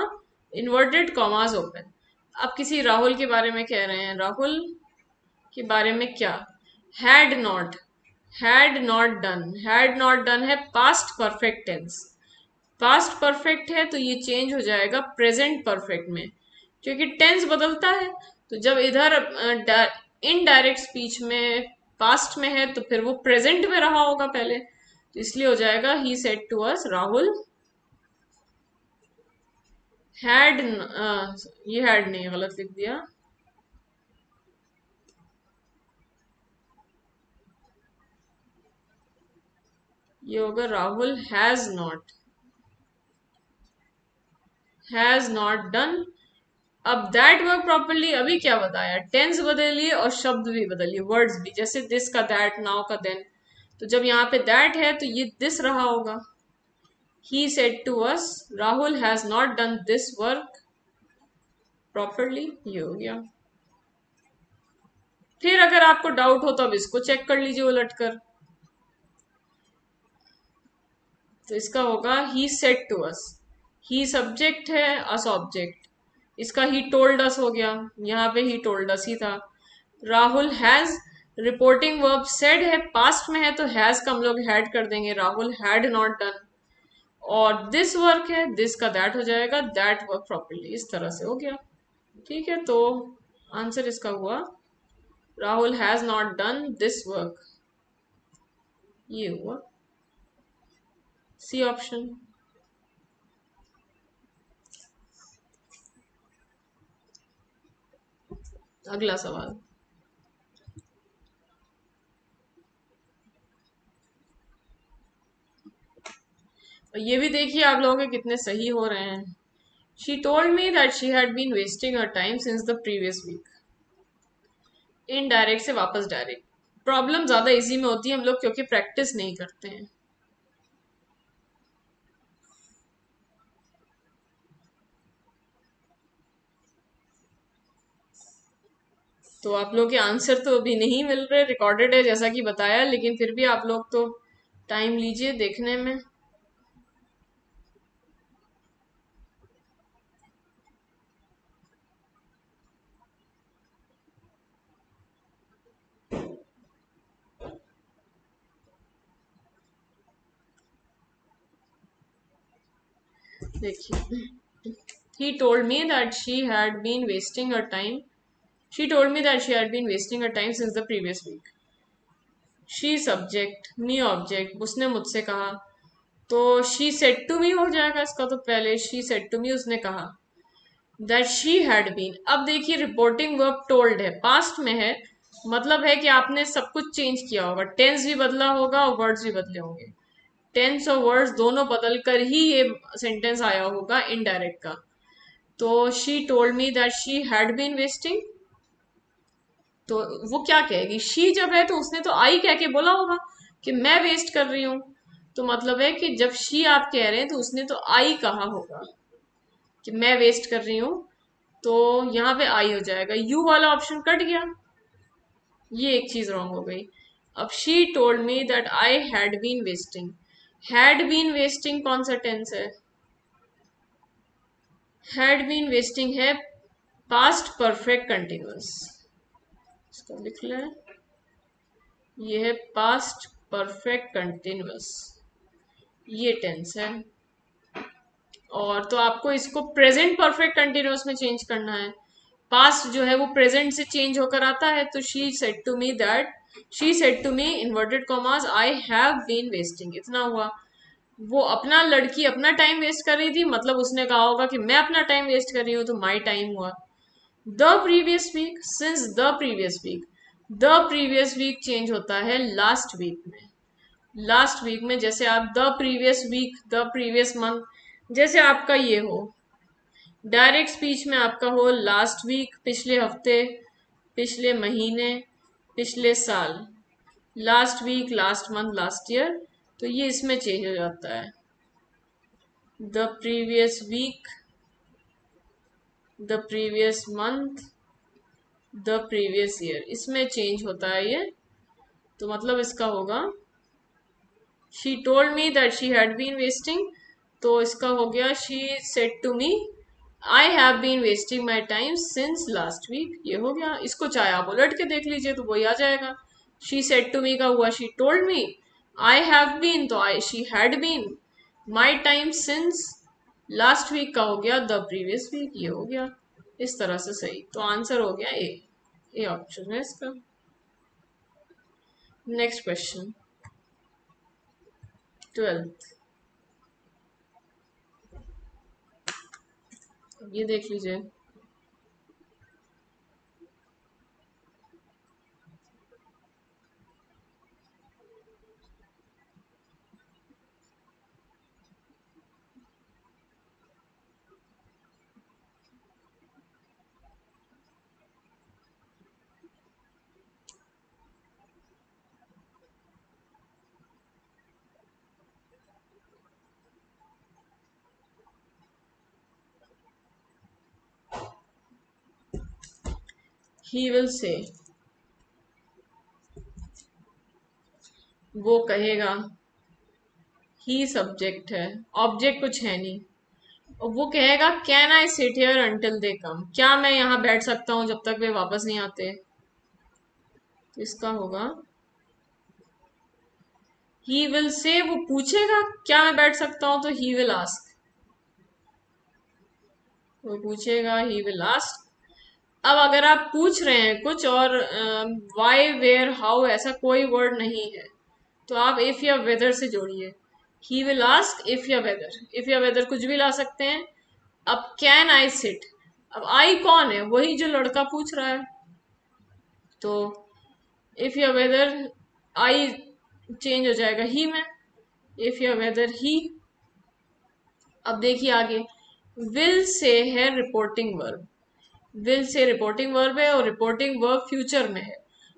inverted commas open. अब किसी राहुल के बारे में कह रहे हैं, राहुल के बारे में क्या? Had not, had not done, had not done है past perfect tense. Past perfect है तो ये चेंज हो जाएगा प्रेजेंट परफेक्ट में, क्योंकि टेंस बदलता है। तो जब इधर इनडायरेक्ट स्पीच में पास्ट में है तो फिर वो प्रेजेंट में रहा होगा पहले, तो इसलिए हो जाएगा he said to us, Rahul had, ये हैड नहीं, गलत लिख दिया। ये होगा राहुल हैज नॉट डन। अब दैट वर्क प्रॉपरली अभी क्या बताया, टेंस बदलिए और शब्द भी बदलिए, वर्ड्स भी, जैसे दिस का दैट, नाउ का देन। तो जब यहाँ पे दैट है तो ये दिस रहा होगा। He said to us Rahul has not done this work properly, ये हो गया। फिर अगर आपको डाउट हो तो अब इसको चेक कर लीजिए उलट कर। तो इसका होगा he said to us, he subject है, अस ऑब्जेक्ट, इसका ही टोल्ड अस हो गया, यहाँ पे ही टोल्ड अस ही था। Rahul has, reporting verb said है, पास्ट में है तो हैज का हम लोग हैड कर देंगे, राहुल हैड नॉट डन। और दिस वर्क है, दिस का दैट हो जाएगा, दैट वर्क प्रॉपरली, इस तरह से हो गया। ठीक है, तो आंसर इसका हुआ Rahul has not done this work, ये हुआ सी ऑप्शन। अगला सवाल, और ये भी देखिए आप लोगों के कितने सही हो रहे हैं। She told me that she had been wasting her time since the previous week. Indirect से वापस डायरेक्ट। प्रॉब्लम ज्यादा इजी में होती है हम लोग क्योंकि प्रैक्टिस नहीं करते हैं। तो आप लोग के आंसर तो अभी नहीं मिल रहे, रिकॉर्डेड है जैसा कि बताया, लेकिन फिर भी आप लोग तो टाइम लीजिए देखने में। देखिए, he told me that she had been wasting her time. She told me that she had been wasting her time since the previous week. She subject, me object, उसने मुझसे कहा, तो शी सेड टू मी हो जाएगा इसका, तो पहले she said to मी उसने कहा। दैट शी हैड बीन, अब देखिए रिपोर्टिंग वर्ब टोल्ड है, पास्ट में है, मतलब है कि आपने सब कुछ चेंज किया होगा, टेंस भी बदला होगा और वर्ड्स भी बदले होंगे। टेंस और वर्ड्स दोनों बदल कर ही ये सेंटेंस आया होगा इनडायरेक्ट का। तो she told me that she had been wasting, तो वो क्या कहेगी, शी जब है तो उसने तो आई कह के बोला होगा कि मैं वेस्ट कर रही हूं। तो मतलब है कि जब शी आप कह रहे हैं तो उसने तो आई कहा होगा कि मैं वेस्ट कर रही हूं, तो यहाँ पे आई हो जाएगा, यू वाला ऑप्शन कट गया, ये एक चीज रॉन्ग हो गई। अब she told me that I had been wasting, had been wasting कौन सा टेंस है, हैड बीन वेस्टिंग है पास्ट परफेक्ट कंटिन्यूअस, इसको लिख लें, ये है पास्ट परफेक्ट कंटिन्यूअस, ये टेंस है। और तो आपको इसको प्रेजेंट परफेक्ट कंटिन्यूअस में चेंज करना है, पास्ट जो है वो प्रेजेंट से चेंज होकर आता है, तो she said to me that, she said to me inverted commas I have been wasting, इतना हुआ। वो अपना लड़की अपना टाइम वेस्ट कर रही थी, मतलब उसने कहा होगा कि मैं अपना टाइम वेस्ट कर रही हूँ, तो माई टाइम हुआ। The previous week, since the previous week, the previous week change होता है लास्ट वीक में, लास्ट वीक में, जैसे आप the previous week, the previous month, जैसे आपका ये हो, डायरेक्ट स्पीच में आपका हो लास्ट वीक, पिछले हफ्ते, पिछले महीने, पिछले साल, last week, last month, last year, तो ये इसमें चेंज हो जाता है, the previous week, the previous month, the previous year, इसमें चेंज होता है ये। तो मतलब इसका होगा she told me that she had been wasting, तो इसका हो गया she said to me I have been wasting my time since last week, ये हो गया। इसको चाहे आप उलट के देख लीजिए तो वही आ जाएगा, शी सेड टू मी का हुआ she told me, I have been तो I she had been, my time since last week का हो गया द प्रीवियस वीक, ये हो गया इस तरह से सही। तो आंसर हो गया ए ऑप्शन है इसका। नेक्स्ट क्वेश्चन 12th, ये देख लीजिए। ही विल से, वो कहेगा, ही सब्जेक्ट है, ऑब्जेक्ट कुछ है नहीं, और वो कहेगा can I sit here until they come, क्या मैं यहाँ बैठ सकता हूँ जब तक वे वापस नहीं आते, तो इसका होगा ही विल से, वो पूछेगा क्या मैं बैठ सकता हूँ, तो ही विल आस्क, वो पूछेगा ही विल आस्क। अब अगर आप पूछ रहे हैं कुछ और वाई वेयर हाउ ऐसा कोई वर्ड नहीं है, तो आप इफ या वेदर से जोड़िए, ही विल आस्क इफ या वेदर, इफ या वेदर कुछ भी ला सकते हैं। अब कैन आई सिट, अब आई कौन है, वही जो लड़का पूछ रहा है, तो इफ या वेदर आई चेंज हो जाएगा ही में, इफ या वेदर ही। अब देखिए आगे, विल से है reporting verb, will say reporting verb है और रिपोर्टिंग वर्ब फ्यूचर में है,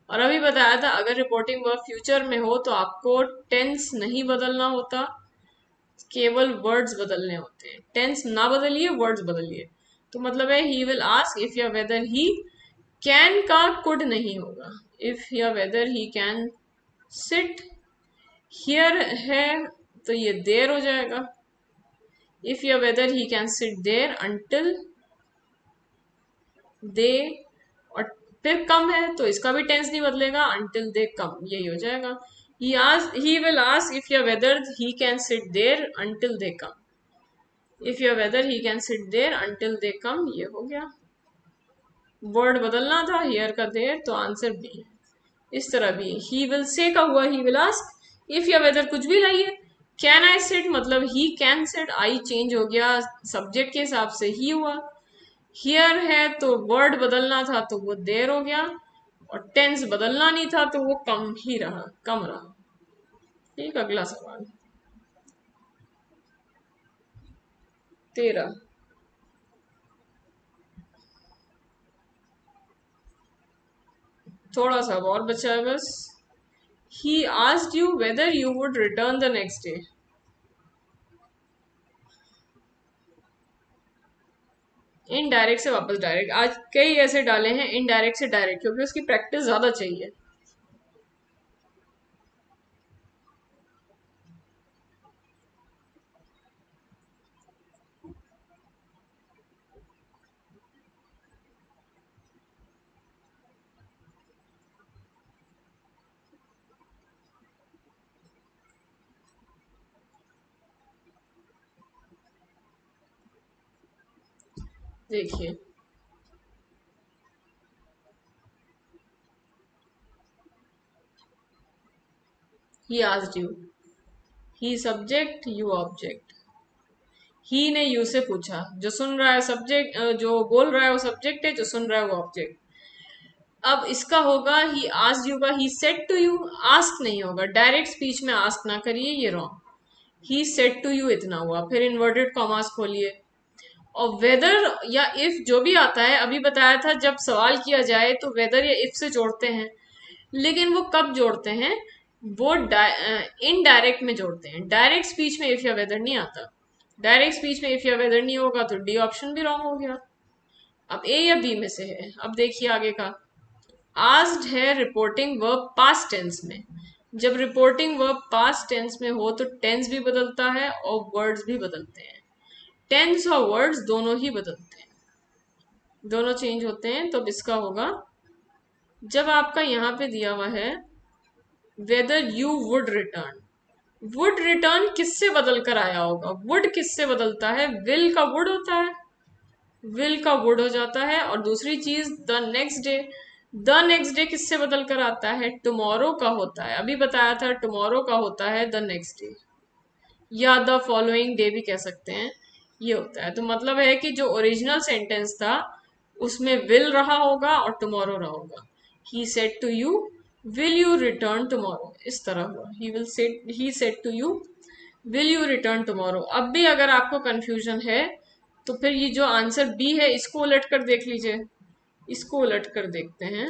और अभी बताया था अगर रिपोर्टिंग वर्ब फ्यूचर में हो तो आपको टेंस नहीं बदलना होता, केवल वर्ड्स बदलने होते हैं, टेंस ना बदलिए वर्ड्स बदलिए। तो मतलब है ही विल आस्क इफ या वेदर ही कैन का कुड नहीं होगा। इफ या whether he can sit here है तो ये देर हो जाएगा। इफ या whether he can sit there until दे, और फिर कम है तो इसका भी टेंस नहीं बदलेगा, अंटिल दे कम, यही हो जाएगा। ही विल आस्क इफ या whether he can sit there until they come. If या whether he can sit there until they come, ये हो गया। वर्ड बदलना था हियर का देर, तो आंसर बी। इस तरह भी ही विल से का हुआ ही विल आस्क, इफ या वेदर कुछ भी लाइए। कैन आई सिट मतलब ही कैन सिट, आई चेंज हो गया सब्जेक्ट के हिसाब से ही हुआ। हियर है तो वर्ड बदलना था तो वो देर हो गया, और टेंस बदलना नहीं था तो वो कम ही रहा, कम रहा। ठीक, अगला सवाल 13। थोड़ा सा और बचा है बस। ही asked you whether you would return the next day. Indirect से वापस डायरेक्ट, आज कई ऐसे डाले हैं इनडायरेक्ट से डायरेक्ट क्योंकि उसकी प्रैक्टिस ज्यादा चाहिए। देखिए, he asked you, he subject you object. He ने यू से पूछा, जो सुन रहा है सब्जेक्ट, जो बोल रहा है वो सब्जेक्ट है, जो सुन रहा है वो ऑब्जेक्ट। अब इसका होगा ही आस्क्ड यू का he said to you, ask नहीं होगा, डायरेक्ट स्पीच में आस्क ना करिए, ये wrong. He said to you इतना हुआ, फिर इन्वर्टेड कॉमास खोलिए। और वेदर या इफ जो भी आता है, अभी बताया था जब सवाल किया जाए तो वेदर या इफ से जोड़ते हैं, लेकिन वो कब जोड़ते हैं, वो इनडायरेक्ट में जोड़ते हैं। डायरेक्ट स्पीच में इफ या वेदर नहीं आता। डायरेक्ट स्पीच में इफ या वेदर नहीं होगा तो डी ऑप्शन भी रॉन्ग हो गया। अब ए या बी में से है। अब देखिए आगे का। आस्क्ड है रिपोर्टिंग वर्ब पास्ट टेंस में। जब रिपोर्टिंग वर्ब पास्ट टेंस में हो तो टेंस भी बदलता है और वर्ड्स भी बदलते हैं। टेंस और वर्ड्स दोनों ही बदलते हैं, दोनों चेंज होते हैं। तो अब इसका होगा, जब आपका यहाँ पे दिया हुआ है whether you would return, would return किससे बदल कर आया होगा? वुड किससे बदलता है? विल का वुड होता है, विल का वुड हो जाता है। और दूसरी चीज the next day, the next day किससे बदल कर आता है? टुमारो का होता है, अभी बताया था टुमारो का होता है द नेक्स्ट डे, या द फॉलोइंग डे भी कह सकते हैं, ये होता है। तो मतलब है कि जो ओरिजिनल सेंटेंस था उसमें विल रहा होगा और टुमारो रहा होगा। He said to you will you return tomorrow, इस तरह हुआ। He said to you will you return tomorrow. अब भी अगर आपको कंफ्यूजन है तो फिर ये जो आंसर बी है इसको उलट कर देख लीजिए। इसको उलट कर देखते हैं।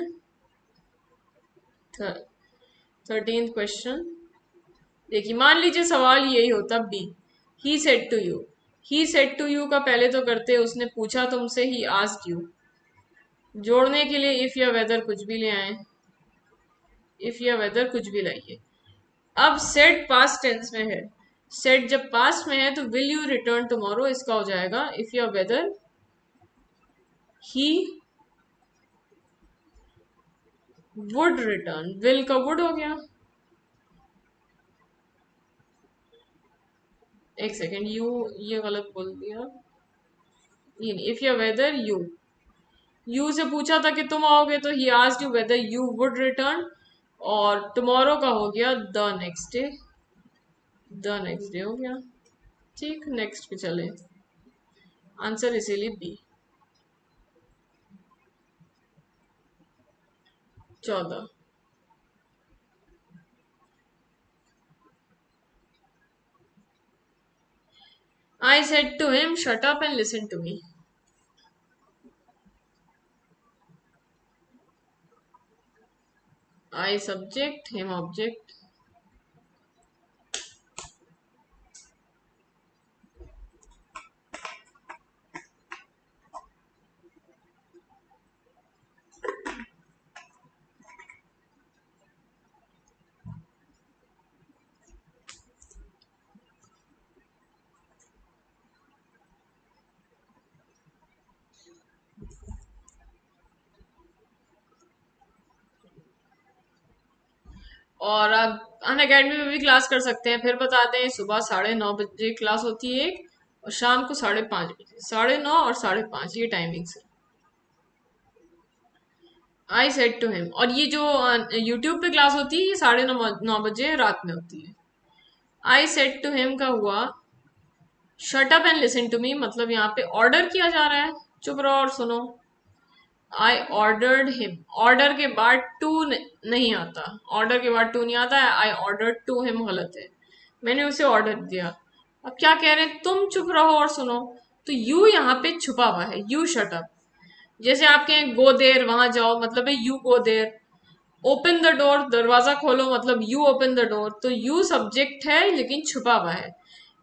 13th क्वेश्चन देखिए, मान लीजिए सवाल यही होता B, he said to you. He said to you का पहले तो करते उसने पूछा तुमसे, ही आस्क्ड यू। जोड़ने के लिए इफ या वेदर कुछ भी ले आए, इफ या वेदर कुछ भी लाइए। अब सेड पास्ट टेंस में है, सेड जब पास्ट में है तो विल यू रिटर्न टुमारो, इसका हो जाएगा इफ या whether he would return, will का वुड हो गया। एक सेकेंड, यू ये गलत बोल दिया। इफ या वेदर यू से पूछा था कि तुम आओगे तो ही asked you whether you would return, और टुमारो का हो गया the next day, the next day हो गया। ठीक, नेक्स्ट पे चले। आंसर इसीलिए B. 14। I said to him, shut up and listen to me. I subject, him object. और आप अन अकेडमी में भी क्लास कर सकते हैं। फिर बताते हैं, सुबह 9:30 बजे क्लास होती है एक, और शाम को 5:30 बजे, 9:30 और 5:30 ये टाइमिंग्स है। आई सेड टू हिम, और ये जो यूट्यूब पे क्लास होती है ये 9:30 9 बजे रात में होती है। आई सेड टू हिम का हुआ shut up and listen to me, मतलब यहाँ पे ऑर्डर किया जा रहा है, चुप रहो और सुनो। आई ऑर्डर्ड हिम, ऑर्डर के बाद टू नहीं आता, ऑर्डर के बाद टू नहीं आता है, आई ऑर्डर टू हिम गलत है, मैंने उसे ऑर्डर दिया। अब क्या कह रहे हैं, तुम चुप रहो और सुनो। तो यू यहाँ पे छुपा हुआ है, यू शट अप। जैसे आप कहें गो देर, वहां जाओ, मतलब है you go there. Open the door, दरवाजा खोलो, मतलब यू ओपन द डोर। तो यू सब्जेक्ट है लेकिन छुपा हुआ है।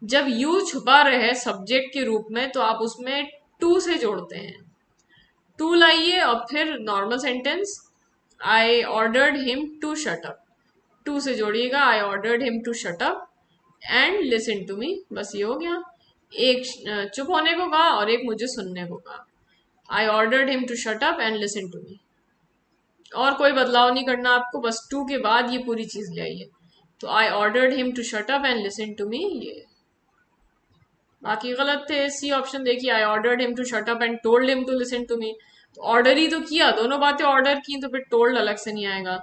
जब यू छुपा रहे सब्जेक्ट के रूप में तो आप उसमें टू से जोड़ते हैं। टू लाइए और फिर normal sentence, I ordered him to shut up. To से जोड़िएगा, I ordered him to shut up and listen to me, बस ये हो गया। एक चुप होने को कहा और एक मुझे सुनने को कहा। I ordered him to shut up and listen to me. और कोई बदलाव नहीं करना आपको, बस टू के बाद ये पूरी चीज ले आइए। तो I ordered him to shut up and listen to me, ये बाकी गलत थे। सी ऑप्शन देखिए, I ordered him to shut up and told him to listen to me. तो ऑर्डर ही तो किया, दोनों बातें ऑर्डर की, तो फिर टोल्ड अलग से नहीं आएगा।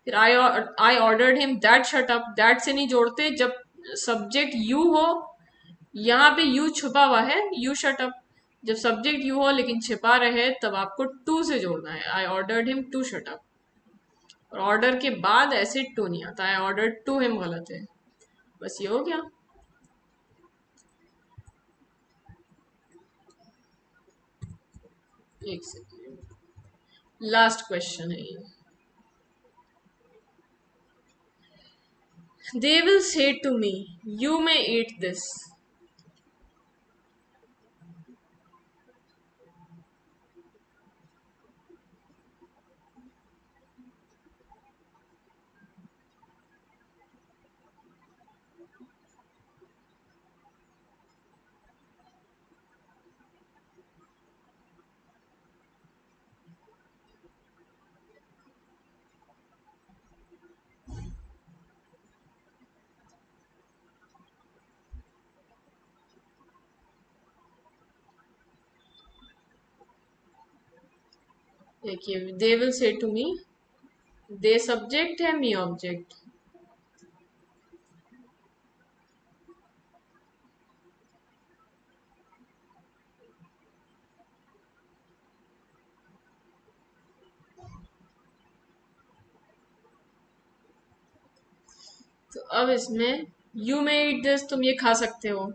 फिर आई ordered him that shut up, that से नहीं जोड़ते जब सब्जेक्ट यू हो। यहाँ पे यू छुपा हुआ है, यू शट अप। जब सब्जेक्ट यू हो लेकिन छिपा रहे तब आपको टू से जोड़ना है, I ordered him to shut up. और ऑर्डर के बाद ऐसे टू नहीं आता है, ऑर्डर टू हिम गलत है। बस ये हो गया। एक सेकेंड, लास्ट क्वेश्चन है ये। They will say to me you may eat this. देखिए, they will say to me, they subject है, मी ऑब्जेक्ट। तो अब इसमें यू मे ईट दिस, तुम ये खा सकते हो।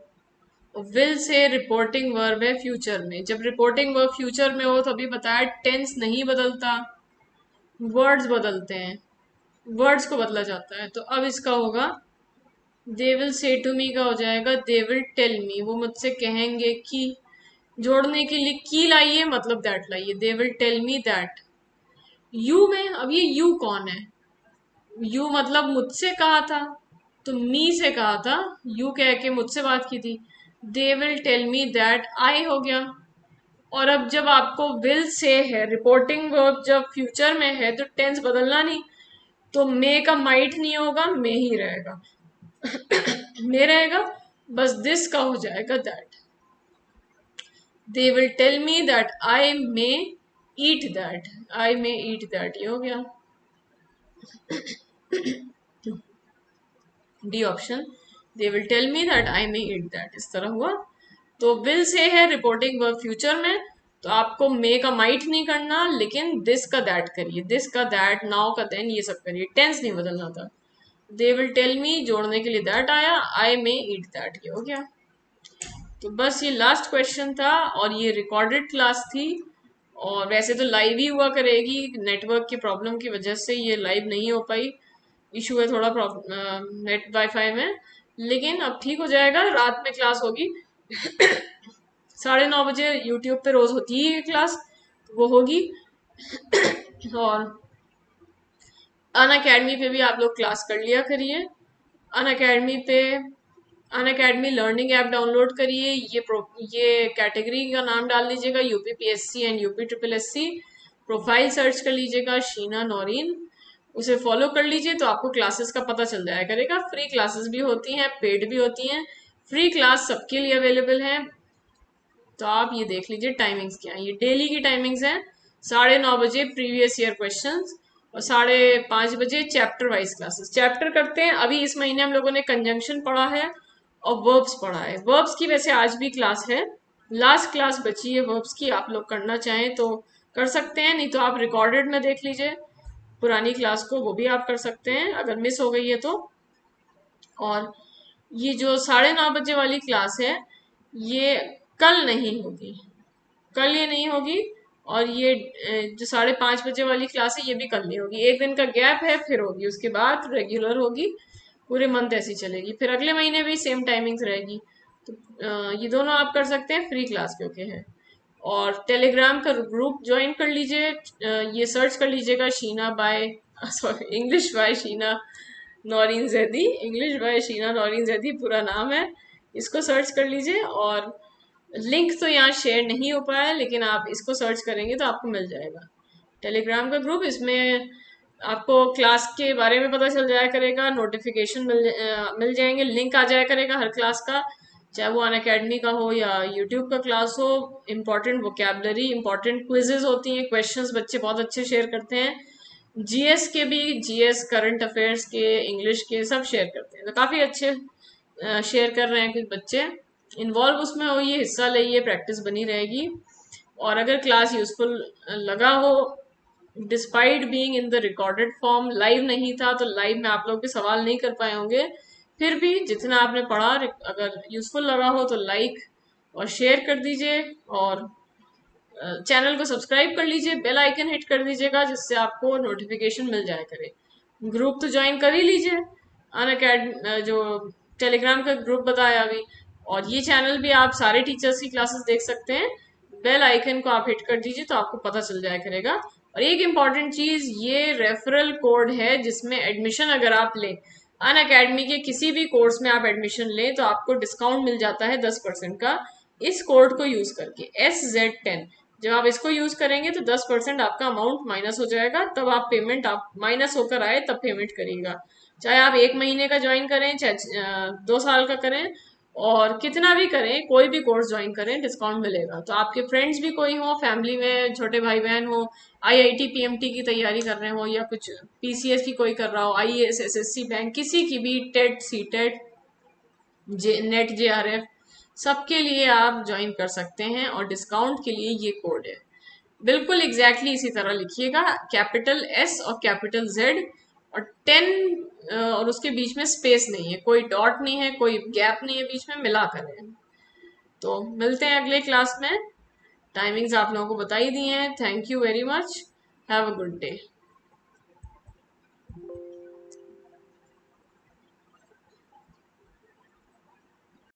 विल से रिपोर्टिंग वर्ब है फ्यूचर में। जब रिपोर्टिंग वर्ब फ्यूचर में हो तो अभी बताया टेंस नहीं बदलता, वर्ड्स बदलते हैं, वर्ड्स को बदला जाता है। तो अब इसका होगा दे विल से टू मी का हो जाएगा दे विल टेल मी, वो मुझसे कहेंगे कि। जोड़ने के लिए की लाइए, मतलब दैट लाइए, they will tell me that. You में अब ये यू कौन है, यू मतलब मुझसे कहा था, तो मी से कहा था, यू कह के मुझसे बात की थी। They will tell me that I हो गया। और अब जब आपको विल से है, रिपोर्टिंग वर्ब जब फ्यूचर में है तो टेंस बदलना नहीं, तो मे का माइट नहीं होगा, मे ही रहेगा, मे रहेगा। बस दिस का हो जाएगा that. They will tell me that I may eat that, I may eat that, ये हो गया D option. They will tell me that I may eat that, इस तरह हुआ। तो विल से है रिपोर्टिंग वर्ब फ्यूचर में, तो आपको मे का माइट नहीं करना, लेकिन दिस का दैट करिए, दिस का दैट, नाउ का देन, ये सब करिए, टेंस नहीं बदलना था। दे विल टेल मी जोड़ने के लिए दैट आया, आई मे ईट दैट, ये हो गया। तो बस ये लास्ट क्वेश्चन था, और ये रिकॉर्डेड क्लास थी। और वैसे तो लाइव ही हुआ करेगी, नेटवर्क की प्रॉब्लम की वजह से ये लाइव नहीं हो पाई, इशू है थोड़ा नेट वाईफाई में। लेकिन अब ठीक हो जाएगा, रात में क्लास होगी 9:30 बजे यूट्यूब पे रोज होती ही है क्लास, तो वो होगी। और अन अकेडमी पे भी आप लोग क्लास कर लिया करिए। अन अकेडमी पे अन अकेडमी लर्निंग ऐप डाउनलोड करिए, ये कैटेगरी का नाम डाल लीजिएगा UP PSC and UP triple SC. Profile search कर लीजिएगा शीना नौरीन, उसे फॉलो कर लीजिए तो आपको क्लासेस का पता चल जाया करेगा। फ्री क्लासेस भी होती हैं, पेड भी होती हैं। फ्री क्लास सबके लिए अवेलेबल है। तो आप ये देख लीजिए टाइमिंग्स क्या है। ये डेली की टाइमिंग्स है। 9:30 बजे प्रीवियस ईयर क्वेश्चंस और 5:30 बजे चैप्टर वाइज क्लासेस। चैप्टर करते हैं। अभी इस महीने हम लोगों ने कंजंक्शन पढ़ा है और वर्ब्स पढ़ा है। वर्ब्स की वैसे आज भी क्लास है, लास्ट क्लास बची है वर्ब्स की। आप लोग करना चाहें तो कर सकते हैं, नहीं तो आप रिकॉर्डेड में देख लीजिए पुरानी क्लास को, वो भी आप कर सकते हैं अगर मिस हो गई है तो। और ये जो 9:30 बजे वाली क्लास है ये कल नहीं होगी, कल ये नहीं होगी। और ये जो 5:30 बजे वाली क्लास है ये भी कल नहीं होगी। एक दिन का गैप है, फिर होगी, उसके बाद रेगुलर होगी। पूरे मंथ ऐसी चलेगी, फिर अगले महीने भी सेम टाइमिंग्स रहेगी। तो ये दोनों आप कर सकते हैं फ्री क्लास क्योंकि है। और टेलीग्राम का ग्रुप ज्वाइन कर लीजिए। ये सर्च कर लीजिएगा Sheena by sorry English by Sheena Naureen Zaidi, English by Sheena Naureen Zaidi पूरा नाम है। इसको सर्च कर लीजिए। और लिंक तो यहाँ शेयर नहीं हो पाया है, लेकिन आप इसको सर्च करेंगे तो आपको मिल जाएगा टेलीग्राम का ग्रुप। इसमें आपको क्लास के बारे में पता चल जाया करेगा, नोटिफिकेशन मिल जाएंगे, लिंक आ जाया करेगा हर क्लास का, चाहे वो अन अकेडमी का हो या यूट्यूब का क्लास हो। इम्पॉर्टेंट वोकेबलरी, इम्पॉर्टेंट क्विजेज होती हैं, क्वेश्चंस बच्चे बहुत अच्छे शेयर करते हैं। जीएस के भी, जीएस करंट अफेयर्स के, इंग्लिश के सब शेयर करते हैं। तो काफ़ी अच्छे शेयर कर रहे हैं कुछ बच्चे। इन्वॉल्व उसमें होइए, हिस्सा लेइए, प्रैक्टिस बनी रहेगी। और अगर क्लास यूजफुल लगा हो, despite being in the recorded form, live नहीं था तो लाइव में आप लोग भी सवाल नहीं कर पाए होंगे, फिर भी जितना आपने पढ़ा अगर यूजफुल लगा हो तो लाइक और शेयर कर दीजिए। और चैनल को सब्सक्राइब कर लीजिए, बेल आइकन हिट कर दीजिएगा जिससे आपको नोटिफिकेशन मिल जाया करे। ग्रुप तो ज्वाइन कर ही लीजिए, अन अकेडमी जो टेलीग्राम का ग्रुप बताया अभी। और ये चैनल भी आप सारे टीचर्स की क्लासेस देख सकते हैं। बेल आइकन को आप हिट कर दीजिए तो आपको पता चल जाया करेगा। और एक इम्पॉर्टेंट चीज, ये रेफरल कोड है जिसमें एडमिशन अगर आप लें अन अकेडमी के किसी भी कोर्स में आप एडमिशन लें तो आपको डिस्काउंट मिल जाता है 10% का। इस कोड को यूज करके SZ10, जब आप इसको यूज करेंगे तो 10% आपका अमाउंट माइनस हो जाएगा। तब आप पेमेंट, आप माइनस होकर आए तब पेमेंट करिएगा। चाहे आप 1 महीने का ज्वाइन करें, चाहे 2 साल का करें, और कितना भी करें, कोई भी कोर्स ज्वाइन करें डिस्काउंट मिलेगा। तो आपके फ्रेंड्स भी कोई हो, फैमिली में छोटे भाई बहन हो, IIT PMT की तैयारी कर रहे हो, या कुछ PCS की कोई कर रहा हो, IAS SSC बैंक, किसी की भी, टेट CTET नेट JRF, सबके लिए आप ज्वाइन कर सकते हैं। और डिस्काउंट के लिए ये कोड है। बिल्कुल एग्जैक्टली इसी तरह लिखिएगा, कैपिटल S और कैपिटल Z और 10 और उसके बीच में स्पेस नहीं है, कोई डॉट नहीं है, कोई गैप नहीं है बीच में, मिला कर है। तो मिलते हैं अगले क्लास में। टाइमिंग्स आप लोगों को बता ही दी हैं। Thank you very much. Have a good day.